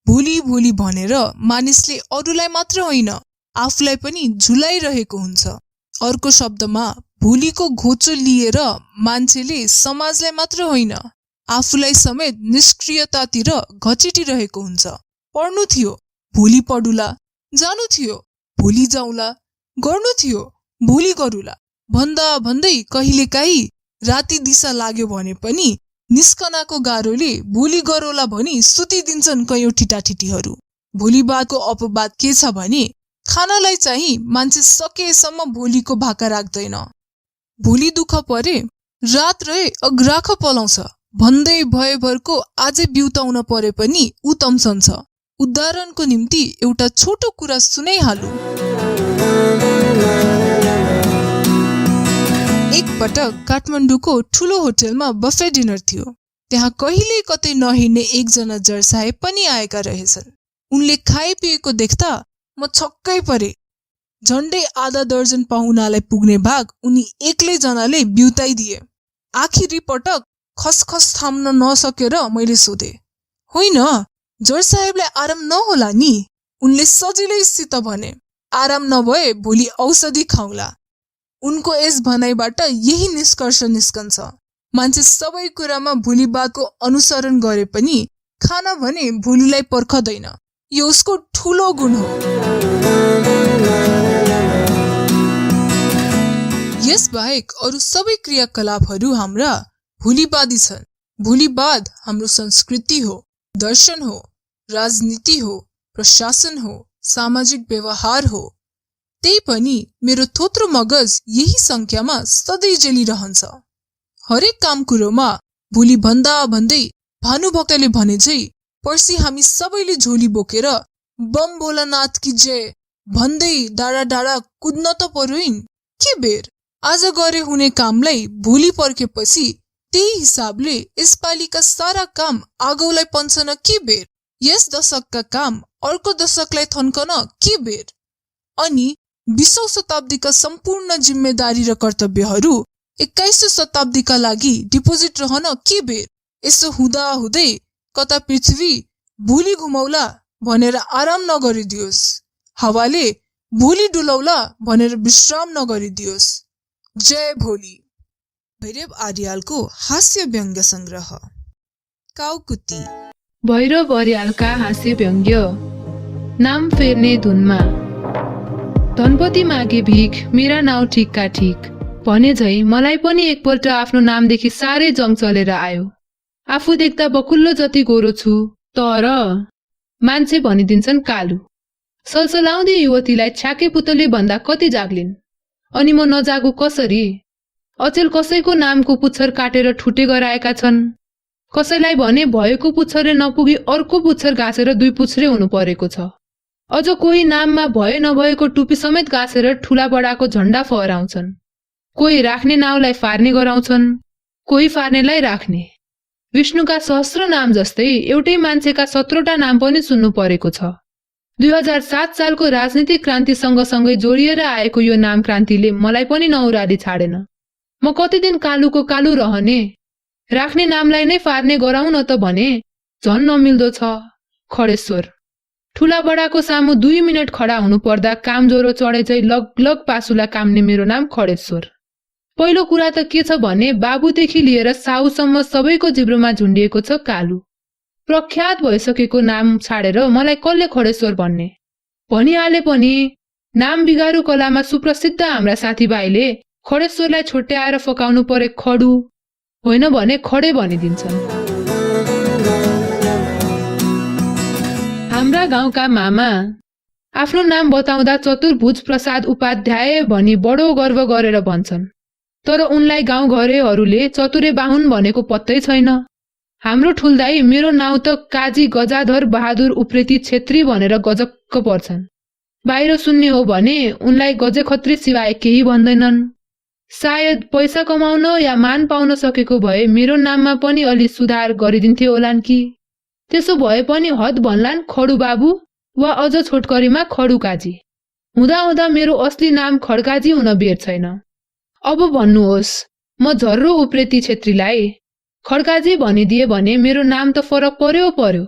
भोलि भोलि भनेर मानिसले अरूलाई मात्र होइन आफूलाई पनि झुलाइरहेको हुन्छ। अर्को शब्दमा भोलिको घोचो लिएर मान्छेले समाजलाई मात्र होइन आफूलाई समेत निष्क्रियतातिर घचिटिरहेको हुन्छ। पढ्नु थियो भोलि पढुला, जानु थियो भोलि जाउला, गर्नु थियो भोलि गरुला भन्दा भन्दै कहिलेकाहीँ राति दिशा लाग्यो भने पनि निस्कनाको गाह्रोले भोलि गरौला भनी सुतिदिन्छन् कयौं ठिटाठिटीहरू। भोलिबादको अपवाद के छ भने खानालाई चाहिँ मान्छे सकेसम्म भोलिको भाका राख्दैन। भोलि दुःख परे रात रहे अग्राख पलाउँछ भन्दै भयभरको आजै बिउताउन परे पनि ऊ तम्सन्छ। उदाहरणको निम्ति एउटा छोटो कुरा सुनाइहालु। एक पटक काठमाडौँको ठूलो होटलमा बफे डिनर थियो। त्यहाँ कहिले कतै नहिँड्ने एकजना जज साहेब पनि आएका रहेछन्। उनले खाइपिएको देख्दा म छक्कै परे। झण्डै आधा दर्जन पाहुनालाई पुग्ने भाग उनी एक्लै जनाले बिउताइदिए। आखिरी पटक खसखस थाम्न नसकेर मैले सोधे, होइन जज साहेबलाई आराम नहोला नि? उनले सजिलैसित भने, आराम नभए भोलि औषधि खाउला। उनको यस भनाइबाट यही निष्कर्ष निस्कन्छ, मान्छे सबै कुरामा भोलिबादको अनुसरण गरे पनि खाना भने भोलिलाई पर्खदैन। यो उसको ठूलो गुण हो। यसबाहेक अरू सबै क्रियाकलापहरू हाम्रा भोलिवादी छन्। भोलिवाद हाम्रो संस्कृति हो, दर्शन हो, राजनीति हो, प्रशासन हो, सामाजिक व्यवहार हो। त्यही पनि मेरो थोत्रो मगज यही संख्यामा सधैँ जेलिरहन्छ। हरेक काम कुरोमा भोलि भन्दा भन्दै भानुभक्तले भने झै पर्सि हामी सबैले झोली बोकेर बम भोलानाथ की जय भन्दै डाँडा डाँडा कुद्न त पर्दैन के बेर? आज गरे हुने कामलाई भोलि पर्खेपछि त्यही हिसाबले यसपालिका सारा काम आगौलाई पन्छन के बेर? यस दशकका काम अर्को दशकलाई थन्कन के बेर? अनि 20औं शताब्दीका सम्पूर्ण जिम्मेदारी र कर्तव्यहरू 21औं शताब्दीका लागि डिपोजिट रहन के बेर? यसो हुँदा हुँदै कता पृथ्वी भोलि घुमौला भनेर आराम नगरिदियोस्, हावाले भोलि डुलौला भनेर विश्राम नगरिदियोस्। जय भोली। भैरव आर्यालको हास्य व्यङ्ग्य संग्रह। काउकुती। भैरव अर्यालका हास्य व्यङ्ग्य। नाम फेर्ने धुनमा। धनपति मागे भिख, मेरा नाउँ ठिकका ठिक भने झै मलाई पनि एकपल्ट आफ्नो नामदेखि साह्रै जङ चलेर आयो। आफू देख्दा बकुल्लो जति गोरो छु, तर मान्छे भनिदिन्छन् कालु। सलसलाउँदै युवतीलाई छ्याके पुतली भन्दा कति जाग्लिन्, अनि म नजागु कसरी? अचेल कसैको नामको पुच्छर काटेर ठुटे गराएका छन्। कसैलाई भने भएको पुच्छरले नपुगी अर्को पुच्छर गाँसेर 2 पुच्छरे हुनु परेको छ। अझ कोही नाममा भए नभएको टुपी समेत गाँसेर ठुला बडाको झण्डा फहराउँछन्। कोही राख्ने नाउँलाई फार्ने गराउँछन्, कोही फार्नेलाई राख्ने। विष्णुका सहस्र नाम जस्तै एउटै मान्छेका 17वटा नाम पनि सुन्नु परेको छ। 2007 सालको राजनीतिक क्रान्ति सँगसँगै जोडिएर आएको यो नाम क्रान्तिले मलाई पनि नौराली छाडेन। म कति दिन कालुको कालु रहने, राख्ने नामलाई नै फार्ने गराउन त भने झन् नमिल्दो छ। खडेश्वर। ठुला बडाको सामु 2 मिनट खडा हुनु पर्दा काम ज्वरो चढे चाहिँ लगलग पासुला काम्ने मेरो नाम खडेश्वर। पहिलो कुरा त के छ भने बाबुदेखि लिएर साउसम्म सबैको जिब्रोमा झुन्डिएको छ कालु। प्रख्यात भइसकेको नाम छाडेर मलाई कसले खडेश्वर भन्ने? भनिहाले पनि नाम बिगारू कलामा सुप्रसिद्ध हाम्रा साथीभाइले खडेश्वरलाई छुट्याएर फकाउनु परे खडु होइन भने खडे भनिदिन्छन्। हाम्रा गाउँका मामा आफ्नो नाम बताउँदा चतुर्भुज प्रसाद उपाध्याय भनी बडो गर्व गरेर भन्छन्, तर उनलाई गाउँघरेहरूले चतुरे बाहुन भनेको पत्तै छैन। हाम्रो ठुल्दाई मेरो नाउँ त काजी गजाधर बहादुर उप्रेती छेत्री भनेर गजक्क पर्छन्। बाहिर सुन्ने हो भने उनलाई गजे खत्री सिवाय केही भन्दैनन्। सायद पैसा कमाउन या मान पाउन सकेको भए मेरो नाममा पनि अलि सुधार गरिदिन्थे होलान् कि। त्यसो भए पनि हद भन्लान् खडु बाबु वा अझ छोटकरीमा खडु काजी। हुँदा हुँदा मेरो असली नाम खड्काजी हुन बेर छैन। अब भन्नुहोस्, म झर्रो उप्रेती छेत्रीलाई खड्काजी भनिदिए भने मेरो नाम त फरक पर्यो।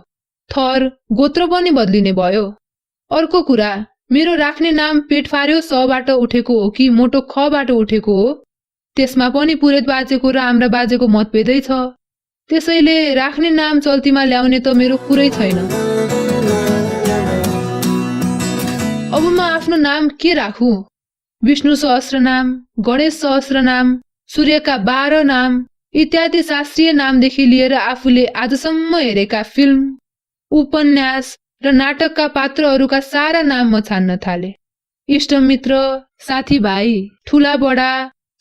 थर गोत्र पनि बदलिने भयो। अर्को कुरा, मेरो राख्ने नाम पेट फार्यो सबाट उठेको हो कि मोटो खबाट उठेको हो, त्यसमा पनि पुरेत बाजेको र हाम्रा बाजेको मतभेदै छ। त्यसैले राख्ने नाम चल्तीमा ल्याउने त मेरो कुरै छैन। अब म आफ्नो नाम के राखु? विष्णु सहस्रनाम, गणेश सहस्रनाम, सूर्यका 12 नाम इत्यादि शास्त्रीय नामदेखि लिएर आफूले आजसम्म हेरेका फिल्म, उपन्यास र नाटकका पात्रहरूका सारा नाम म छान्न थाले। इष्टमित्र, साथीभाइ, ठुला बडा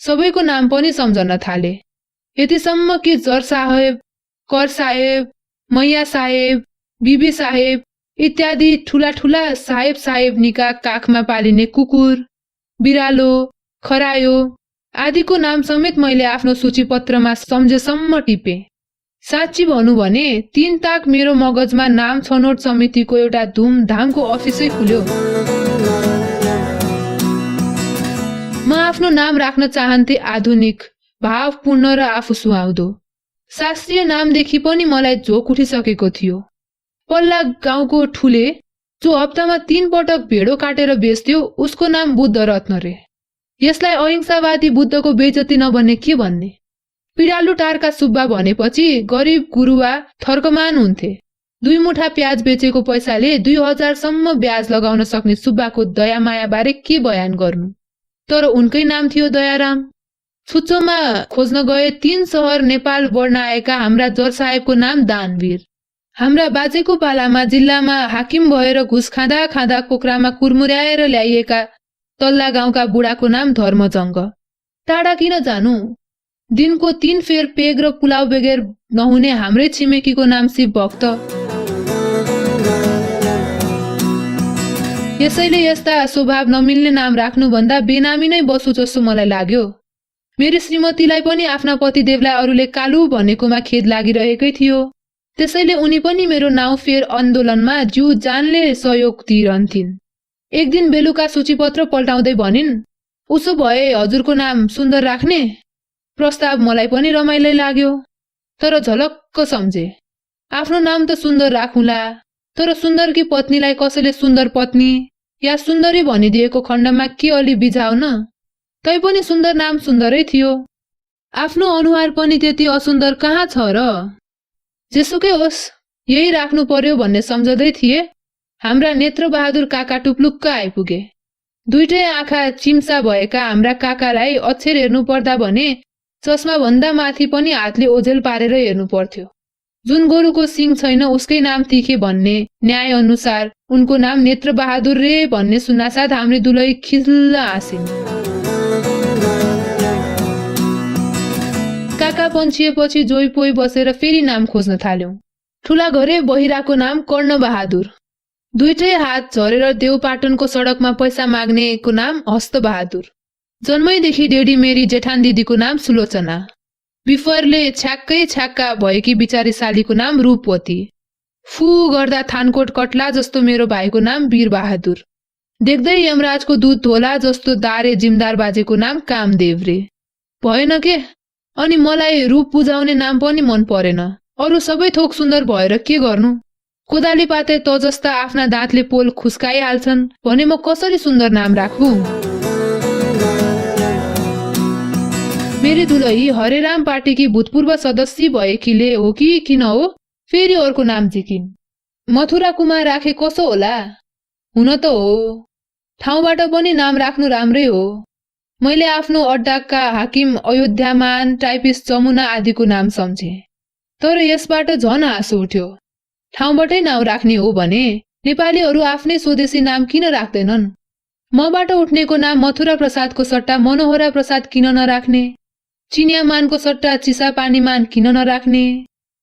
सबैको नाम पनि सम्झन थाले। यतिसम्म कि जर साहेब, कर साहेब, मैया साहेब, बिबी साहेब इत्यादि ठुला ठुला साहेब साहेबनीका काखमा पालिने कुकुर, बिरालो, खरायो आदिको नाम समेत मैले आफ्नो सूचीपत्रमा सम्झेसम्म टिपे। साँच्ची भनौँ भने 3 ताक मेरो मगजमा नाम छनौट समितिको एउटा धुमधामको अफिसै खुल्यो। म आफ्नो नाम राख्न चाहन्थे आधुनिक, भावपूर्ण र आफू सुहाउँदो। शास्त्रीय नामदेखि पनि मलाई झोक उठिसकेको थियो। पल्ला गाउँको ठुले जो हप्तामा 3 पटक भेडो काटेर बेच्थ्यो उसको नाम बुद्ध रत्न रे। यसलाई अहिंसावादी बुद्धको बेइज्जती नभन्ने के भन्ने? पिडालु टारका सुब्बा भनेपछि गरिब गुरुवा थर्कमान हुन्थे। 2 मुठा प्याज बेचेको पैसाले 2000 सम्म ब्याज लगाउन सक्ने सुब्बाको दयामाया बारे के बयान गर्नु? तर उनकै नाम थियो दयाराम। छुच्चोमा खोज्न गए 3 सहर नेपाल बढ्न आएका हाम्रा जर साहेबको नाम दानवीर। हाम्रा बाजेको पालामा जिल्लामा हाकिम भएर घुस खाँदा खाँदा कोक्रामा कुर्मुर्याएर ल्याइएका तल्ला गाउँका बुढाको नाम धर्मजङ्ग। टाढा किन जानु? दिनको 3 फेर पेग र पुलाउ बगैर नहुने हाम्रै छिमेकीको नाम शिव भक्त। यसैले यस्ता स्वभाव नमिल्ने नाम राख्नुभन्दा बेनामी नै बसु जस्तो मलाई लाग्यो। मेरी श्रीमतीलाई पनि आफ्ना पतिदेवलाई अरूले कालु भनेकोमा खेद लागिरहेकै थियो। त्यसैले उनी पनि मेरो नाउँ फेर आन्दोलनमा जिउ जानले सहयोग दिइरहन्थिन्। एक दिन बेलुका सूचीपत्र पल्टाउँदै भनिन्, उसो भए हजुरको नाम सुन्दर राख्ने? प्रस्ताव मलाई पनि रमाइलो लाग्यो, तर झलक्क सम्झे। आफ्नो नाम त सुन्दर राखुला, तर सुन्दरकी पत्नीलाई कसैले सुन्दर पत्नी या सुन्दरी भनिदिएको खण्डमा के अलि बिझाउन? तैपनि सुन्दर नाम सुन्दरै थियो। आफ्नो अनुहार पनि त्यति असुन्दर कहाँ छ र? जेसुकै होस्, यही राख्नु पर्यो भन्ने सम्झँदै थिए। हाम्रा नेत्रबहादुर काका टुप्लुक्क आइपुगे। दुईटै आँखा चिम्सा भएका हाम्रा काकालाई अक्षर हेर्नु पर्दा भने चस्मा भन्दा माथि पनि हातले ओझेल पारेर हेर्नु पर्थ्यो। जुन गोरुको सिङ छैन उसकै नाम तिखे भन्ने न्याय अनुसार उनको नाम नेत्रबहादुर रे भन्ने सुन्नासाथ हाम्री दुलै खिल्ल हाँसिन्। काका पन्छिएपछि जोइ पोइ बसेर फेरि नाम खोज्न थाल्यौं। ठुला घरे बहिराको नाम कर्णबहादुर। दुईटै हात झरेर देवपाटनको सडकमा पैसा माग्नेको नाम हस्तबहादुर। जन्मैदेखि डेडी मेरी जेठान दिदीको नाम सुलोचना। बिफरले छ्याक्कै छ्याक्का भएकी बिचारी सालीको नाम रूपवती। फू गर्दा थानकोट कट्ला जस्तो मेरो भाइको नाम वीरबहादुर। देख्दै यमराजको दूत होला जस्तो दारे जिमदार बाजेको नाम कामदेव रे। भएन के? अनि मलाई रूप बुझाउने नाम पनि मन परेन। अरू सबै थोक सुन्दर भएर के गर्नु? कोदाली पाते त जस्ता आफ्ना दाँतले पोल खुस्काइहाल्छन् भने म कसरी सुन्दर नाम राखु? मेरी दुलही हरेराम पार्टीकी भूतपूर्व सदस्य भएकीले हो कि किन हो फेरि अर्को नाम जिकिन्। मथुरा कुमार राखे कसो होला? हुन त हो, ठाउँबाट पनि नाम राख्नु राम्रै हो। मैले आफ्नो अड्डाका हाकिम अयोध्यामान, टाइपिस्ट जमुना आदिको नाम सम्झे। तर यसबाट झन हाँसो उठ्यो। ठाउँबाटै नाउँ राख्ने हो भने नेपालीहरू आफ्नै स्वदेशी नाम किन राख्दैनन्? मबाट उठ्नेको नाम मथुरा प्रसादको सट्टा मनोहरा प्रसाद किन नराख्ने? चिनियामानको सट्टा चिसापानीमान किन नराख्ने?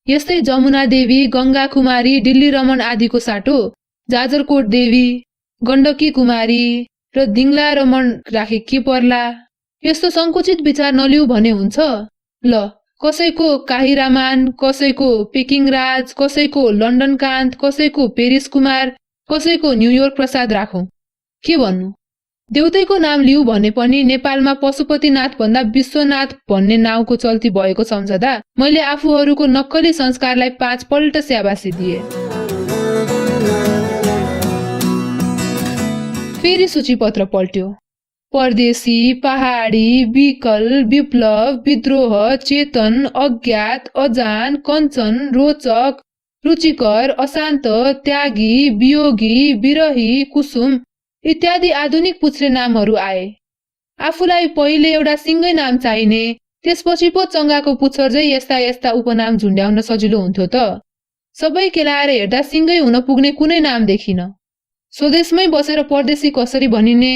यस्तै जमुना देवी, गंगा कुमारी, दिल्ली रमन आदिको साटो जाजरकोट देवी, गण्डकी कुमारी र दिङ्ला रमन राखे के पर्ला? यस्तो संकुचित विचार नलिऊ भने हुन्छ? ल, कसैको काहिरामान, कसैको पेकिङ राज, कसैको लन्डन कान्त, कसैको पेरिस कुमार, कसैको न्युयोर्क प्रसाद राखौं। के भन्नु? देउतैको नाम लिऊ भने पनि नेपालमा पशुपतिनाथ भन्दा विश्वनाथ भन्ने नाउँको चल्ती भएको सम्झदा मैले आफूहरूको नक्कली संस्कारलाई 5 पल्ट स्याबासी दिए। फेरि सूचीपत्र पल्ट्यो। परदेशी, पहाडी, विकल, विप्लव, विद्रोह, चेतन, अज्ञात, अजान, कञ्चन, रोचक, रुचिकर, अशान्त, त्यागी, वियोगी, विरही, कुसुम इत्यादि आधुनिक पुच्छ्रे नामहरू आए। आफूलाई पहिले एउटा सिङ्गै नाम चाहिने, त्यसपछि पो चङ्गाको पुच्छर झै यस्ता यस्ता उपनाम झुन्ड्याउन सजिलो हुन्थ्यो त। सबै केलाएर हेर्दा सिङ्गै हुन पुग्ने कुनै नाम देखिन। स्वदेशमै बसेर परदेशी कसरी भनिने?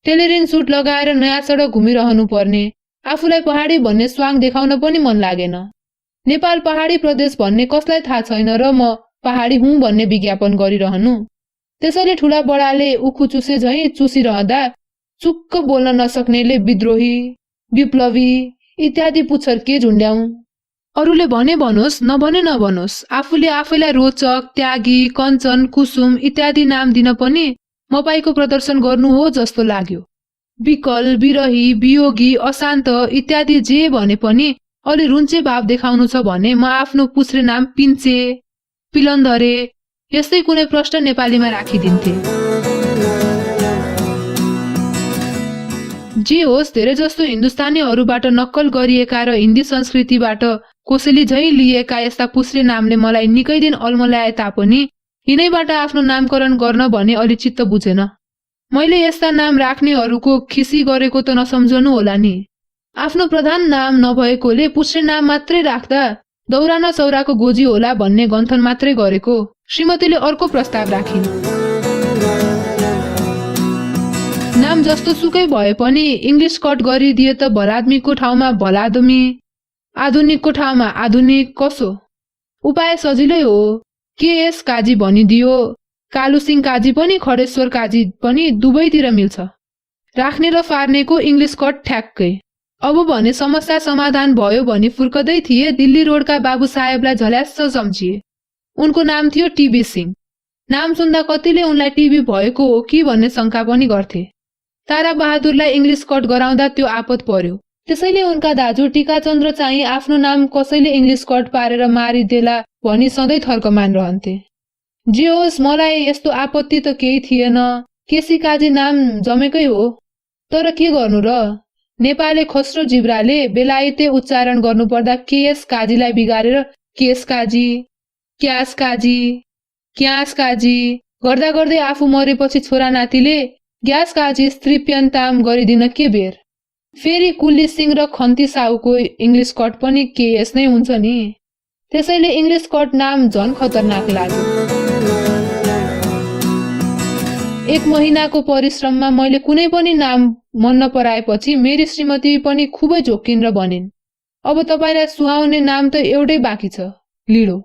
टेलेरिन सुट लगाएर नयाँ सडक घुमिरहनु पर्ने। आफूलाई पहाडी भन्ने स्वाङ देखाउन पनि मन लागेन। नेपाल पहाडी प्रदेश भन्ने कसलाई थाहा छैन र म पहाडी हुँ भन्ने विज्ञापन गरिरहनु? त्यसैले ठुला बडाले उखु चुसे झैँ चुसिरहँदा चुक्क बोल्न नसक्नेले विद्रोही, विप्लवी इत्यादि पुच्छर के झुन्ड्याउँ? अरूले भने भनोस्, नभने नभनोस्, आफूले आफैलाई रोचक, त्यागी, कञ्चन, कुसुम इत्यादि नाम दिन पनि मपाईको प्रदर्शन गर्नु हो जस्तो लाग्यो। विकल, विरही, वियोगी, अशान्त इत्यादि जे भने पनि अलि रुन्चे भाव देखाउनु छ भने म आफ्नो पुच्छ्रे नाम पिन्चे, पिलन्दरे यस्तै कुनै प्रश्न नेपालीमा राखिदिन्थे। जे होस्, धेरै जस्तो हिन्दुस्तानीहरूबाट नक्कल गरिएका र हिन्दी संस्कृतिबाट कोसेली झै लिएका यस्ता पुच्छ्रे नामले मलाई निकै दिन अल्मल्याए तापनि यिनैबाट आफ्नो नामकरण गर्न भने अलि चित्त बुझेन। मैले यस्ता नाम राख्नेहरूको खिसी गरेको त नसम्झनु होला नि। आफ्नो प्रधान नाम नभएकोले पुच्छ्रे नाम मात्रै राख्दा दौरा न सौराको गोजी होला भन्ने गन्थन मात्रै गरेको। श्रीमतीले अर्को प्रस्ताव राखिन्। नाम जस्तो सुकै भए पनि इङ्ग्लिस कट गरिदिए त भलादमीको ठाउँमा भलादमी, आधुनिकको ठाउँमा आधुनिक कसो? उपाय सजिलै हो। केएस काजी भनिदियो। कालुसिंह काजी पनि खडेश्वर काजी पनि दुवैतिर मिल्छ। राख्ने र फार्नेको इङ्ग्लिस कट ठ्याक्कै। अब भने समस्या समाधान भयो भनी फुर्कदै थिए दिल्ली रोडका बाबु साहेबलाई झल्यास्स सम्झिए। उनको नाम थियो टिबी सिंह। नाम सुन्दा कतिले उनलाई टिबी भएको हो कि भन्ने शङ्का पनि गर्थे। तारा बहादुरलाई इङ्ग्लिस कट गराउँदा त्यो आपत पर्यो। त्यसैले उनका दाजु टीकाचन्द्र चाहिँ आफ्नो नाम कसैले इङ्ग्लिस कट पारेर मारिदेला भनी सधैँ थर्कमान रहन्थे। जे होस्, मलाई यस्तो आपत्ति त केही थिएन। केसी काजी नाम जमेकै हो। तर के गर्नु र? नेपाली खस्रो जिब्राले बेलायते उच्चारण गर्नुपर्दा केएस काजीलाई बिगारेर केस काजी, क्यास काजी, क्यास काजी गर्दा गर्दै आफू मरेपछि छोरा नातिले ग्यास काजी स्त्रीप्यन्ताम गरिदिन के बेर? फेरि कुल्ली सिंह र खन्ती साहुको इङ्ग्लिस कट पनि केएस नै हुन्छ नि। त्यसैले इङ्ग्लिस कट नाम झन खतरनाक लाग्यो। 1 महिनाको परिश्रममा मैले कुनै पनि नाम मन नपराएपछि मेरी श्रीमती पनि खुबै झोक्किन् र भनिन्, अब तपाईलाई सुहाउने नाम त एउटै बाँकी छ, लिडो।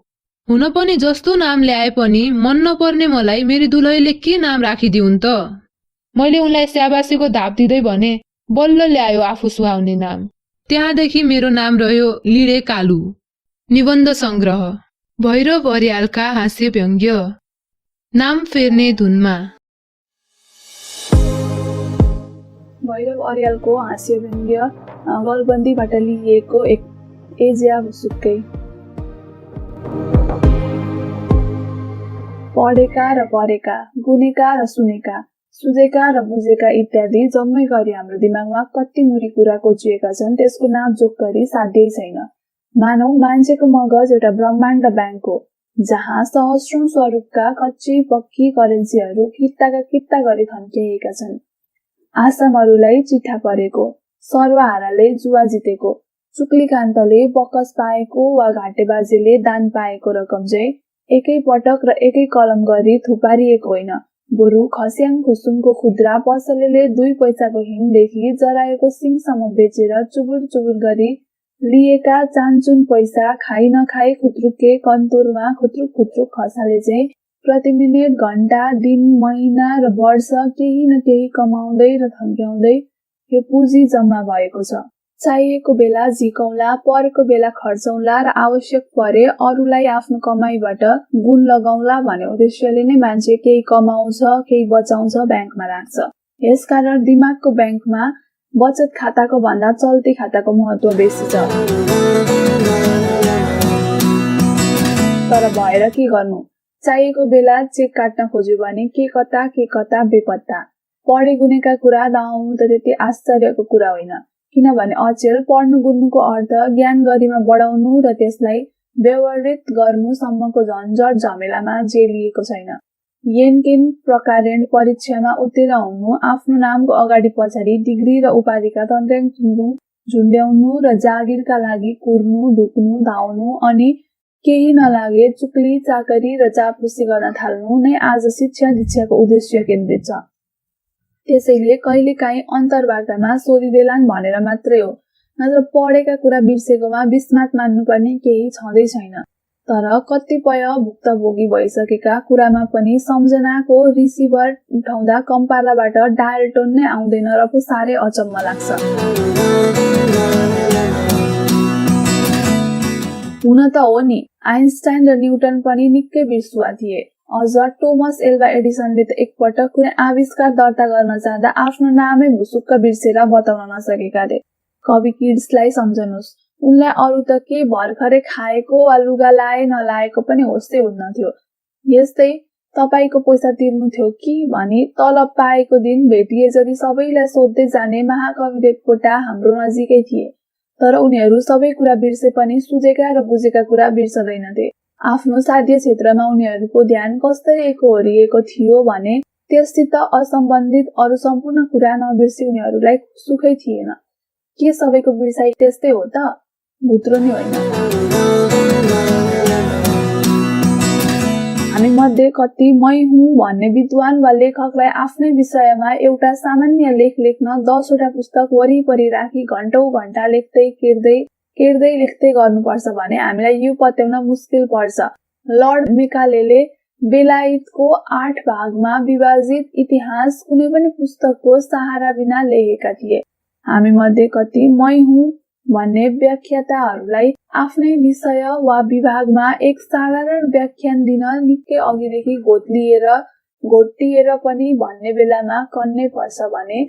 हुन पनि जस्तो नाम ल्याए पनि मन नपर्ने मलाई मेरी दुलहीले के नाम राखिदिउन् त? मैले उनलाई स्याबासीको धाप दिँदै भने, बल्ल ल्यायो आफू सुहाउने नाम। त्यहाँदेखि मेरो नाम रह्यो लिडे कालु। निबन्ध संग्रह भैरव अर्यालका हास्य व्यङ्ग्य। नाम फेर्ने धुनमा। भैरव अर्यालको हास्य व्यङ्ग्य गलबन्दीबाट लिइएको एक एज्या भुसुक्कै। पढेका र परेका, गुनेका र सुनेका, सुझेका र बुझेका इत्यादि जम्मै गरी हाम्रो दिमागमा कति मुरी कुरा कोचिएका छन् त्यसको नापजोक गरी साध्यै छैन। मानौ मान्छेको मगज एउटा ब्रह्माण्ड ब्याङ्क हो, जहाँ सहस्रौं स्वरूपका कच्ची पक्की करेन्सीहरू कित्ताका कित्ता गरी थन्किएका छन्। आसामहरूलाई चिठा परेको, सर्वहाराले जुवा जितेको, चुक्लीकान्तले बकस पाएको वा घाटेबाजेले दान पाएको रकम चाहिँ एकै पटक र एकै कलम गरी थुपारिएको होइन, बरु खस्याङ खुसुङको खुद्रा पसलेले 2 पैसाको हिङदेखि जराएको सिङसम्म बेचेर चुबुर चुबुर गरी लिएका चान्चुन पैसा खाइ नखाइ खुत्रुके कन्तुरमा खुत्रुक खुत्रुक खसाले चाहिँ प्रति मिनेट, घण्टा, दिन, महिना र वर्ष केही न केही कमाउँदै र थन्क्याउँदै यो पुँजी जम्मा भएको छ। चाहिएको बेला झिकौला, परेको बेला खर्चौला र आवश्यक परे अरूलाई आफ्नो कमाईबाट गुण लगाउला भन्ने उद्देश्यले नै मान्छे केही कमाउँछ, केही बचाउँछ, ब्याङ्कमा राख्छ। यसकारण दिमागको ब्याङ्कमा बचत खाताको भन्दा चल्ती खाताको महत्त्व बेसी छ। तर भएर के गर्नु? चाहिएको बेला चेक काट्न खोज्यो भने के कता बेपत्ता। पढे गुनेका कुरा नआउनु त त्यति आश्चर्यको कुरा होइन, किनभने अचेल पढ्नु गुन्नुको अर्थ ज्ञान गरिमा बढाउनु र त्यसलाई व्यवहारित गर्नु सम्मको झन्झट झमेलामा जेलिएको छैन। येनकेन प्रकारेण परीक्षामा उत्तीर्ण हुनु, आफ्नो नामको अगाडि पछाडि डिग्री र उपाधिका तन्त्र्याङ झुन्ड्याउनु र जागिरका लागि कुर्नु, ढुक्नु, धाउनु अनि केही नलागे चुक्ली चाकरी र चापलुसी गर्न थाल्नु नै आज शिक्षा दीक्षाको उद्देश्य केन्द्रित छ। त्यसैले कहिलेकाहीँ अन्तर्वार्तामा सोधिदेलान् भनेर मात्रै हो, नत्र पढेका कुरा बिर्सेकोमा विस्मात मान्नुपर्ने केही छँदै छैन। तर कतिपय भुक्तभोगी भइसकेका कुरामा पनि सम्झनाको रिसिभर उठाउँदा कम्पालाबाट डायल टोन नै आउँदैन र पो साह्रै अचम्म लाग्छ। हुन त हो नि, आइन्स्टाइन र न्युटन पनि निकै बिर्सुवा थिए। अझ टोमस एल्वा एडिसनले त एकपटक कुनै आविष्कार दर्ता गर्न चाहँदा आफ्नो नामै भुसुक्क बिर्सेर बताउन नसकेका थिए। कवि किड्सलाई सम्झनुहोस्, उनलाई अरू त के भर्खरै खाएको वा लुगा लाए नलाएको पनि होसै हुन्न थियो। यस्तै तपाईको पैसा तिर्नु थियो कि भनी तलब पाएको दिन भेटिए जति सबैलाई सोध्दै जाने महाकवि देवकोटा हाम्रो नजिकै थिए। तर उनीहरू सबै कुरा बिर्से पनि सुझेका र बुझेका कुरा बिर्सदैनथे। आफ्नो साध्य क्षेत्रमा उनीहरूको ध्यान कस्तै एकहोरिएको थियो भने त्यससित असम्बन्धित अरू सम्पूर्ण कुरा नबिर्सी उनीहरूलाई सुखै थिएन। के सबैको बिर्साइ त्यस्तै हो त? भुत्रो नि होइन। हामी मध्ये कति मै हुँ भन्ने विद्वान वा लेखकलाई आफ्नै विषयमा एउटा सामान्य लेख लेख्न 10 वटा पुस्तक वरिपरि राखी घण्टौं घण्टा लेख्दै केर्दै लेख्दै गर्नुपर्छ भने हामीलाई यो पत्याउन मुस्किल पर्छ। लर्ड मेकालेले बेलायतको 8 भागमा विभाजित इतिहास कुनै पनि पुस्तकको सहारा बिना लेखेका थिए। हामी मध्ये कति मै हुँ भन्ने व्याख्याताहरूलाई आफ्नै विषय वा विभागमा एक साधारण व्याख्यान दिन निकै अघिदेखि घोटिएर पनि भन्ने बेलामा कन्नै पर्छ भने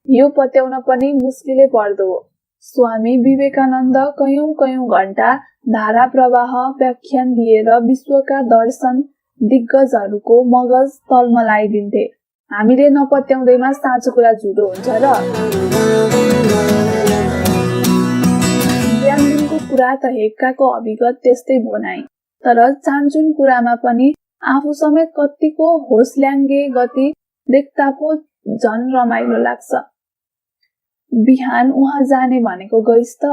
यो पत्याउन पनि मुस्किलै पर्दो हो। स्वामी विवेकानन्द कयौं घण्टा धारा प्रवाह व्याख्यान दिएर विश्वका दर्शन दिग्गजहरूको मगज तलमलाइदिन्थे। हामीले नपत्याउँदैमा साँचो कुरा झुटो हुन्छ र? ज्ञानको कुरा त हेक्काको अभिगत त्यस्तै बनाई, तर चान्चुन कुरामा पनि आफू समेत कतिको होसल्याङ्गे गति देख्दा पो झन रमाइलो लाग्छ। बिहान उहाँ जाने भनेको गइस् त?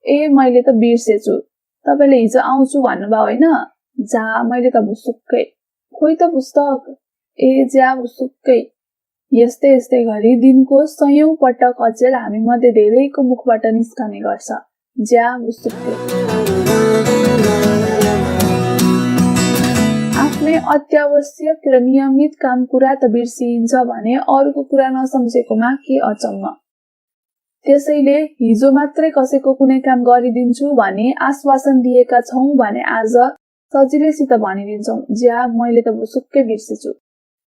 ए मैले त बिर्सेछु। तपाईले हिजो आउँछु भन्नुभयो होइन? जा मैले त भुसुक्कै। खोइ त पुस्तक? ए जा भुसुक्कै। यस्तै गरी दिनको सयौं पटक अचेल हामी मध्ये धेरैको मुखबाट निस्कने गर्छ, ज्या भुसुक्कै। आफ्नै अत्यावश्यक र नियमित काम कुरा त बिर्सिन्छ भने अरूको कुरा नसम्झेकोमा के अचम्म। त्यसैले हिजो मात्रै कसैको कुनै काम गरिदिन्छु भने आश्वासन दिएका छौं भने आज सजिलैसित भनिदिन्छौं, ज्या मैले त सुक्कै बिर्सेछु।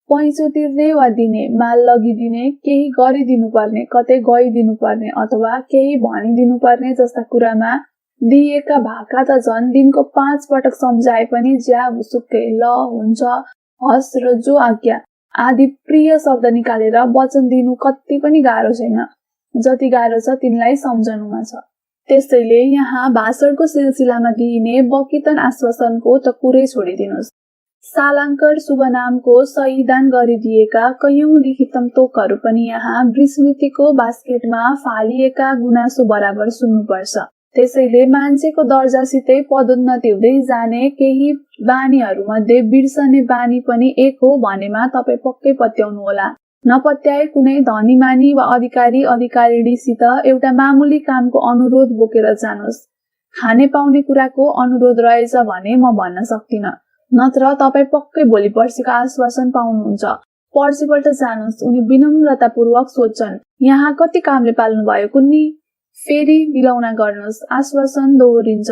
पैँचो तिर्ने वा दिने, माल लगिदिने, केही गरिदिनु पर्ने, कतै गइदिनु पर्ने अथवा केही भनिदिनु पर्ने जस्ता कुरामा दिएका भाका त झन् दिनको 5 पटक सम्झाए पनि ज्या सुक्कै ल हुन्छ, हस् र जो आज्ञा आदि प्रिय शब्द निकालेर वचन दिनु कति पनि गाह्रो छैन, जति गाह्रो छ तिनलाई सम्झनुमा छ। त्यसैले यहाँ भाषणको सिलसिलामा दिइने बकितन आश्वासनको त कुरै छोडिदिनुहोस्। सालाङ्कर शुभ नामको सही दान गरिदिएका कयौं लिखितम तोकहरू पनि यहाँ विस्मृतिको बास्केटमा फालिएका गुनासो बराबर सुन्नुपर्छ। त्यसैले मान्छेको दर्जासितै पदोन्नति हुँदै जाने केही बानीहरूमध्ये बिर्सने बानी पनि एक हो भनेमा तपाईँ पक्कै पत्याउनुहोला। नपत्याए कुनै धनीमानी वा अधिकारीसित एउटा मामुली कामको अनुरोध बोकेर जानुहोस्। खाने पाउने कुराको अनुरोध रहेछ भने म भन्न सक्दिनँ, नत्र तपाईँ पक्कै भोलि पर्सिको आश्वासन पाउनुहुन्छ। पर्सिपल्ट जानुहोस्, उनी विनम्रतापूर्वक सोध्छन्, यहाँ कति कामले पाल्नु भयो कुन्नी? फेरि बिलौना गर्नुहोस्, आश्वासन दोहोरिन्छ,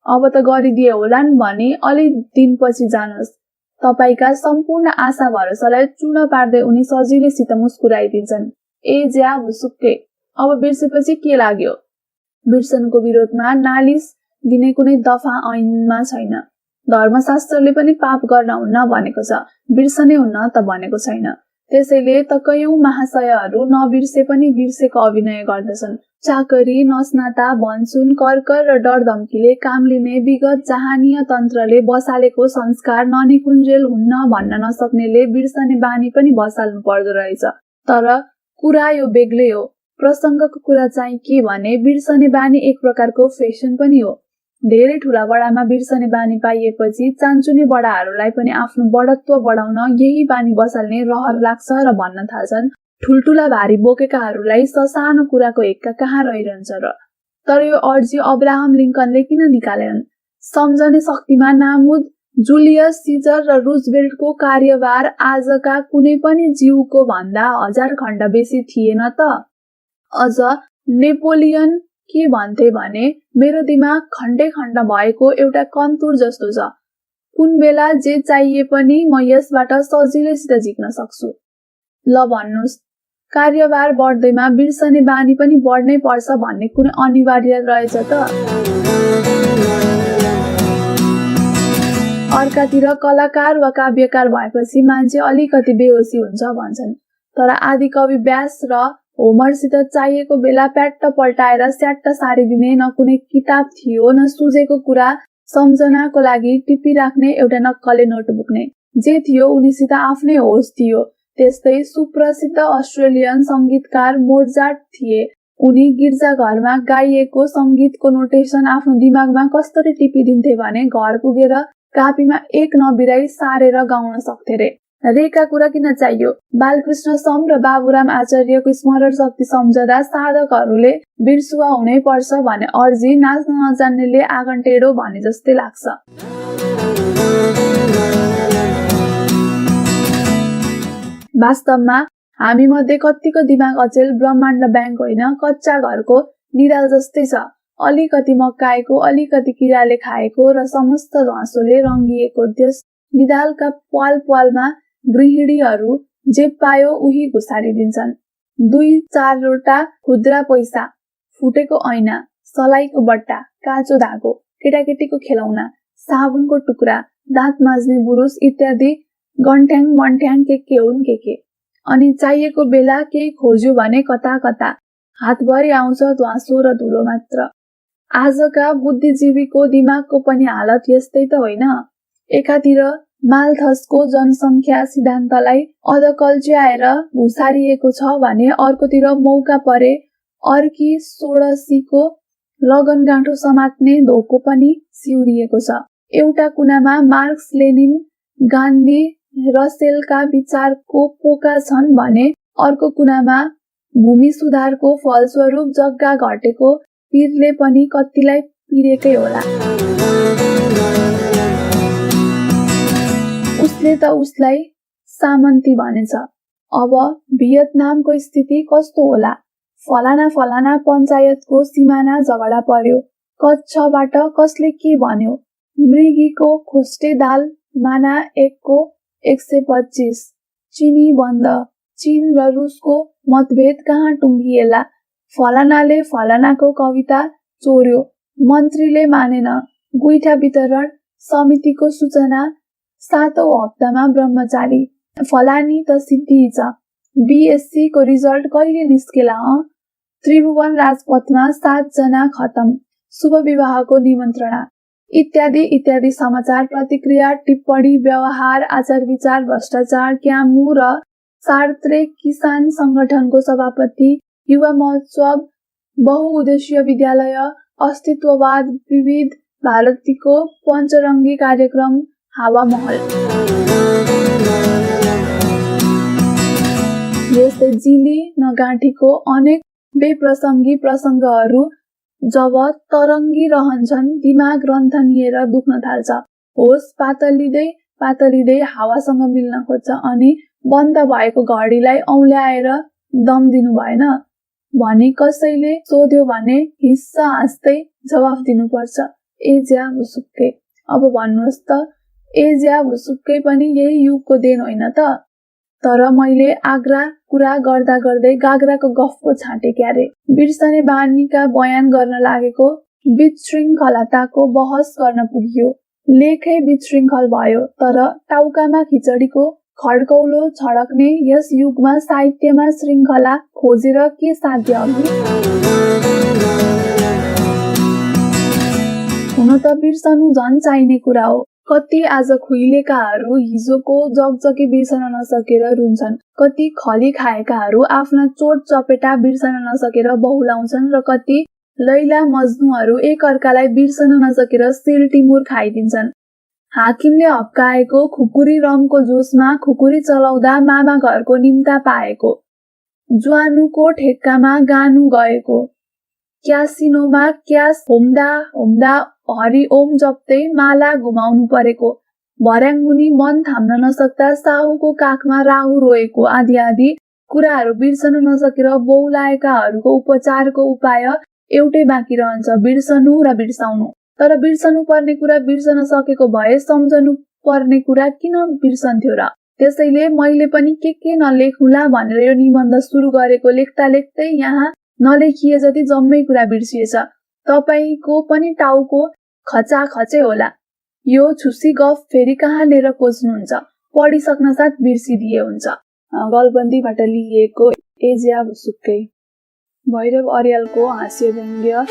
अब त गरिदिए होलान् भने अलि दिनपछि जानुहोस्। तपाईका सम्पूर्ण आशा भरोसालाई चूर्ण पार्दै उनी सजिलैसित मुस्कुराइदिन्छन्। ए ज्या हुसुक्के, अब बिर्सेपछि के लाग्यो? बिर्सनको विरोधमा नालिस दिने कुनै दफा ऐनमा छैन। धर्मशास्त्रले पनि पाप गर्न हुन्न भनेको छ, बिर्सनै हुन्न त भनेको छैन। त्यसैले त कयौं महाशयहरू नबिर्से पनि बिर्सेको अभिनय गर्दछन्। चाकरी, नस्नाता, भनसुन, कर्कर र डर धम्कीले काम लिने विगत जहानीय तन्त्रले बसालेको संस्कार ननिकुञ्जेल हुन्न भन्न नसक्नेले बिर्सने बानी पनि बसाल्नु पर्दो रहेछ। तर कुरा यो बेग्लै हो। प्रसङ्गको कुरा चाहिँ के भने बिर्सने बानी एक प्रकारको फेसन पनि हो। धेरै ठूला बडामा बिर्सने बानी पाइएपछि चान्चुने बडाहरूलाई पनि आफ्नो बडत्व बढाउन यही बानी बसाल्ने रहर लाग्छ र भन्न थाल्छन्, ठुल्ठुला भारी बोकेकाहरूलाई ससानो कुराको हेक्का कहाँ रहिरहन्छ र। तर यो अर्जी अब्राहम लिंकनले किन निकालेनन्? सम्झने शक्तिमा नामुद जुलियस सिजर र रुजवेल्टको कार्यभार आजका कुनै पनि जीवको भन्दा 1000 खण्ड बेसी थिएन त? अझ नेपोलियन के भन्थे भने मेरो दिमाग खण्डे खण्ड भएको एउटा कन्तुर जस्तो छ, कुन बेला जे चाहिए पनि म यसबाट सजिलैसित झिक्न सक्छु। ल भन्नुस्, कार्यभार बढ्दैमा बिर्सने बानी पनि बढ्नै पर्छ भन्ने कुनै अनिवार्य रहेछ त? अर्कातिर कलाकार वा काव्यकार भएपछि मान्छे अलिकति बेहोसी हुन्छ भन्छन्, तर आदि कवि व्यास र होमरसित चाहिएको बेला प्याट्ट पल्टाएर स्याट्ट सारिदिने न कुनै किताब थियो न सुझेको कुरा सम्झनाको लागि टिपिराख्ने एउटा नक्कले नोटबुक नै। जे थियो उनीसित आफ्नै होस थियो। त्यस्तै सुप्रसिद्ध अस्ट्रेलियन संगीतकार मोजार्ट थिए। उनी गिर्जाघरमा गाइएको संगीतको नोटेसन आफ्नो दिमागमा कसरी टिपिदिन्थे भने घर पुगेर कापीमा एक नबिराई सारेर गाउन सक्थे रे। रेका कुरा किन चाहियो? बालकृष्ण सम र बाबुराम आचार्यको स्मरण शक्ति सम्झदा साधकहरूले बिर्सुवा हुनै पर्छ भने अर्जी नाच्न नजान्नेले आँगन टेढो भने जस्तै लाग्छ। वास्तवमा हामी मध्ये कतिको दिमाग अचेल ब्रह्माण्ड ब्याङ्क होइन, कच्चा घरको निदाल जस्तै छ। अलिकति मक्काएको, अलिकति किराले खाएको र समस्त घाँसोले रङ्गिएको त्यस निदालका पाल पालमा गृहिणीहरू जे पायो उही घुसारिदिन्छन्। 2-4 रोटा खुद्रा पैसा, फुटेको ऐना, सलाइको बट्टा, काँचो धागो, केटाकेटीको खेलौना, साबुनको टुक्रा, दाँत माझ्ने बुरुस इत्यादि गन्ठ्याङ मन्ठ्याङ के हुन् के। अनि चाहिएको बेला केही खोज्यो भने कता कता हातभरि आउँछ ध्वाँसो र धुलो मात्र। आजका बुद्धिजीवीको दिमागको पनि हालत यस्तै त होइन? एकातिर मालथसको जनसङ्ख्या सिद्धान्तलाई अधकल्च्याएर घुसारिएको छ भने अर्कोतिर मौका परे अर्की सोडसीको लगनगाँठो समात्ने धोको पनि सिउरिएको छ। एउटा कुनामा मार्क्स, लेनिन, गान्धी, रसेलका विचारको पोका छन् भने अर्को कुनामा भूमि सुधारको फलस्वरूप जग्गा घटेको पीरले पनि कतिलाई पिरेकै होला। उसले त उसलाई सामन्ती भनेछ। अब भियतनामको स्थिति कस्तो होला? फलाना फलाना पञ्चायतको सिमाना झगडा पर्यो, कच्छबाट कसले के भन्यो, मृगीको खोस्टे दाल माना 1 को 125, चिनी बन्द, चीन र रुसको मतभेद कहाँ टुङ्गिएला, फलानाले फलानाको कविता चोर्यो, मन्त्रीले मानेन, गुइठा वितरण समितिको सूचना 7औं हप्तामा ब्रह्मचारी, फलानी त सिद्धिछ, बीएससी को रिजल्ट कहिले निस्केला त्रिभुवन राजपथमा 7 जना खतम, शुभ विवाहको निमन्त्रणा, इत्यादि इत्यादि समाचार, प्रतिक्रिया, टिप्पणी, व्यवहार, आचार विचार, भ्रष्टाचार, क्यामु र सार्त्रे किसान संगठनको सभापति, युवा महोत्सव, बहुउद्देश्य विद्यालय, अस्तित्ववाद, विविध भारतीको पञ्चरङ्गी कार्यक्रम, हावा महल। यस्तै जिली नगाँठीको अनेक बेप्रसङ्गी प्रसङ्गहरू जब तरङ्गी रहन्छन्, दिमाग रन्थनिएर दुख्न थाल्छ, होस पातलिँदै पातलिँदै हावासँग मिल्न खोज्छ अनि बन्द भएको घडीलाई औल्याएर दम दिनु भएन भनी कसैले सोध्यो भने हिस्सा हाँस्दै जवाफ दिनुपर्छ, ए ज्या भुसुक्कै। अब भन्नुहोस् त, ए ज्या भुसुक्कै पनि यही युगको देन होइन त? तर मैले आग्रा कुरा गर्दा गर्दै गाग्राको गफको छाँटे क्यारे। बिर्सने बानीका बयान गर्न लागेको विशृङ्खलताको बहस गर्न पुगियो। लेखै विशृङ्खल भयो, तर टाउकामा खिचडीको खड्कौलो छडक्ने यस युगमा साहित्यमा श्रृङ्खला खोजेर के साध्य अघि? हुन त बिर्सनु झन् चाहिने कुरा हो। कति आज खुइलेकाहरू हिजोको जगजगी बिर्सन नसकेर रुन्छन्, कति खली खाएकाहरू आफ्ना चोट चपेटा बिर्सन नसकेर बहुलाउँछन् र कति लैला मज्नुहरू एक अर्कालाई बिर्सन नसकेर सिलटिमुर खाइदिन्छन्। हाकिमले हप्काएको खुकुरी रमको जोसमा खुकुरी चलाउँदा मामा घरको निम्ता पाएको, ज्वानुको ठेक्कामा गानु गएको, क्यासिनोमा क्यास होम्दा होम्दा हरि ओम जप्दै माला घुमाउनु परेको, भर्याङमुनि मन थाम्न नसक्दा साहुको काखमा राहु रोएको आदि आदि कुराहरू बिर्सन नसकेर बहुलाएकाहरूको उपचारको उपाय एउटै बाँकी रहन्छ, बिर्सनु र बिर्साउनु। तर बिर्सनु पर्ने कुरा बिर्सन सकेको भए सम्झनु पर्ने कुरा किन बिर्सन्थ्यो र? त्यसैले मैले पनि के नलेखुला भनेर यो निबन्ध सुरु गरेको, लेख्दा लेख्दै यहाँ नलेखिए जति जम्मै कुरा बिर्सिएछ। तपाईको पनि टाउको खचाखचै होला। यो छुसी गफ फेरि कहाँनिर खोज्नुहुन्छ? पढिसक्न साथ बिर्सिदिए हुन्छ। गलबन्दीबाट लिइएको ए ज्या भुसुक्कै। भैरव अर्यालको हास्य व्यङ्ग्य।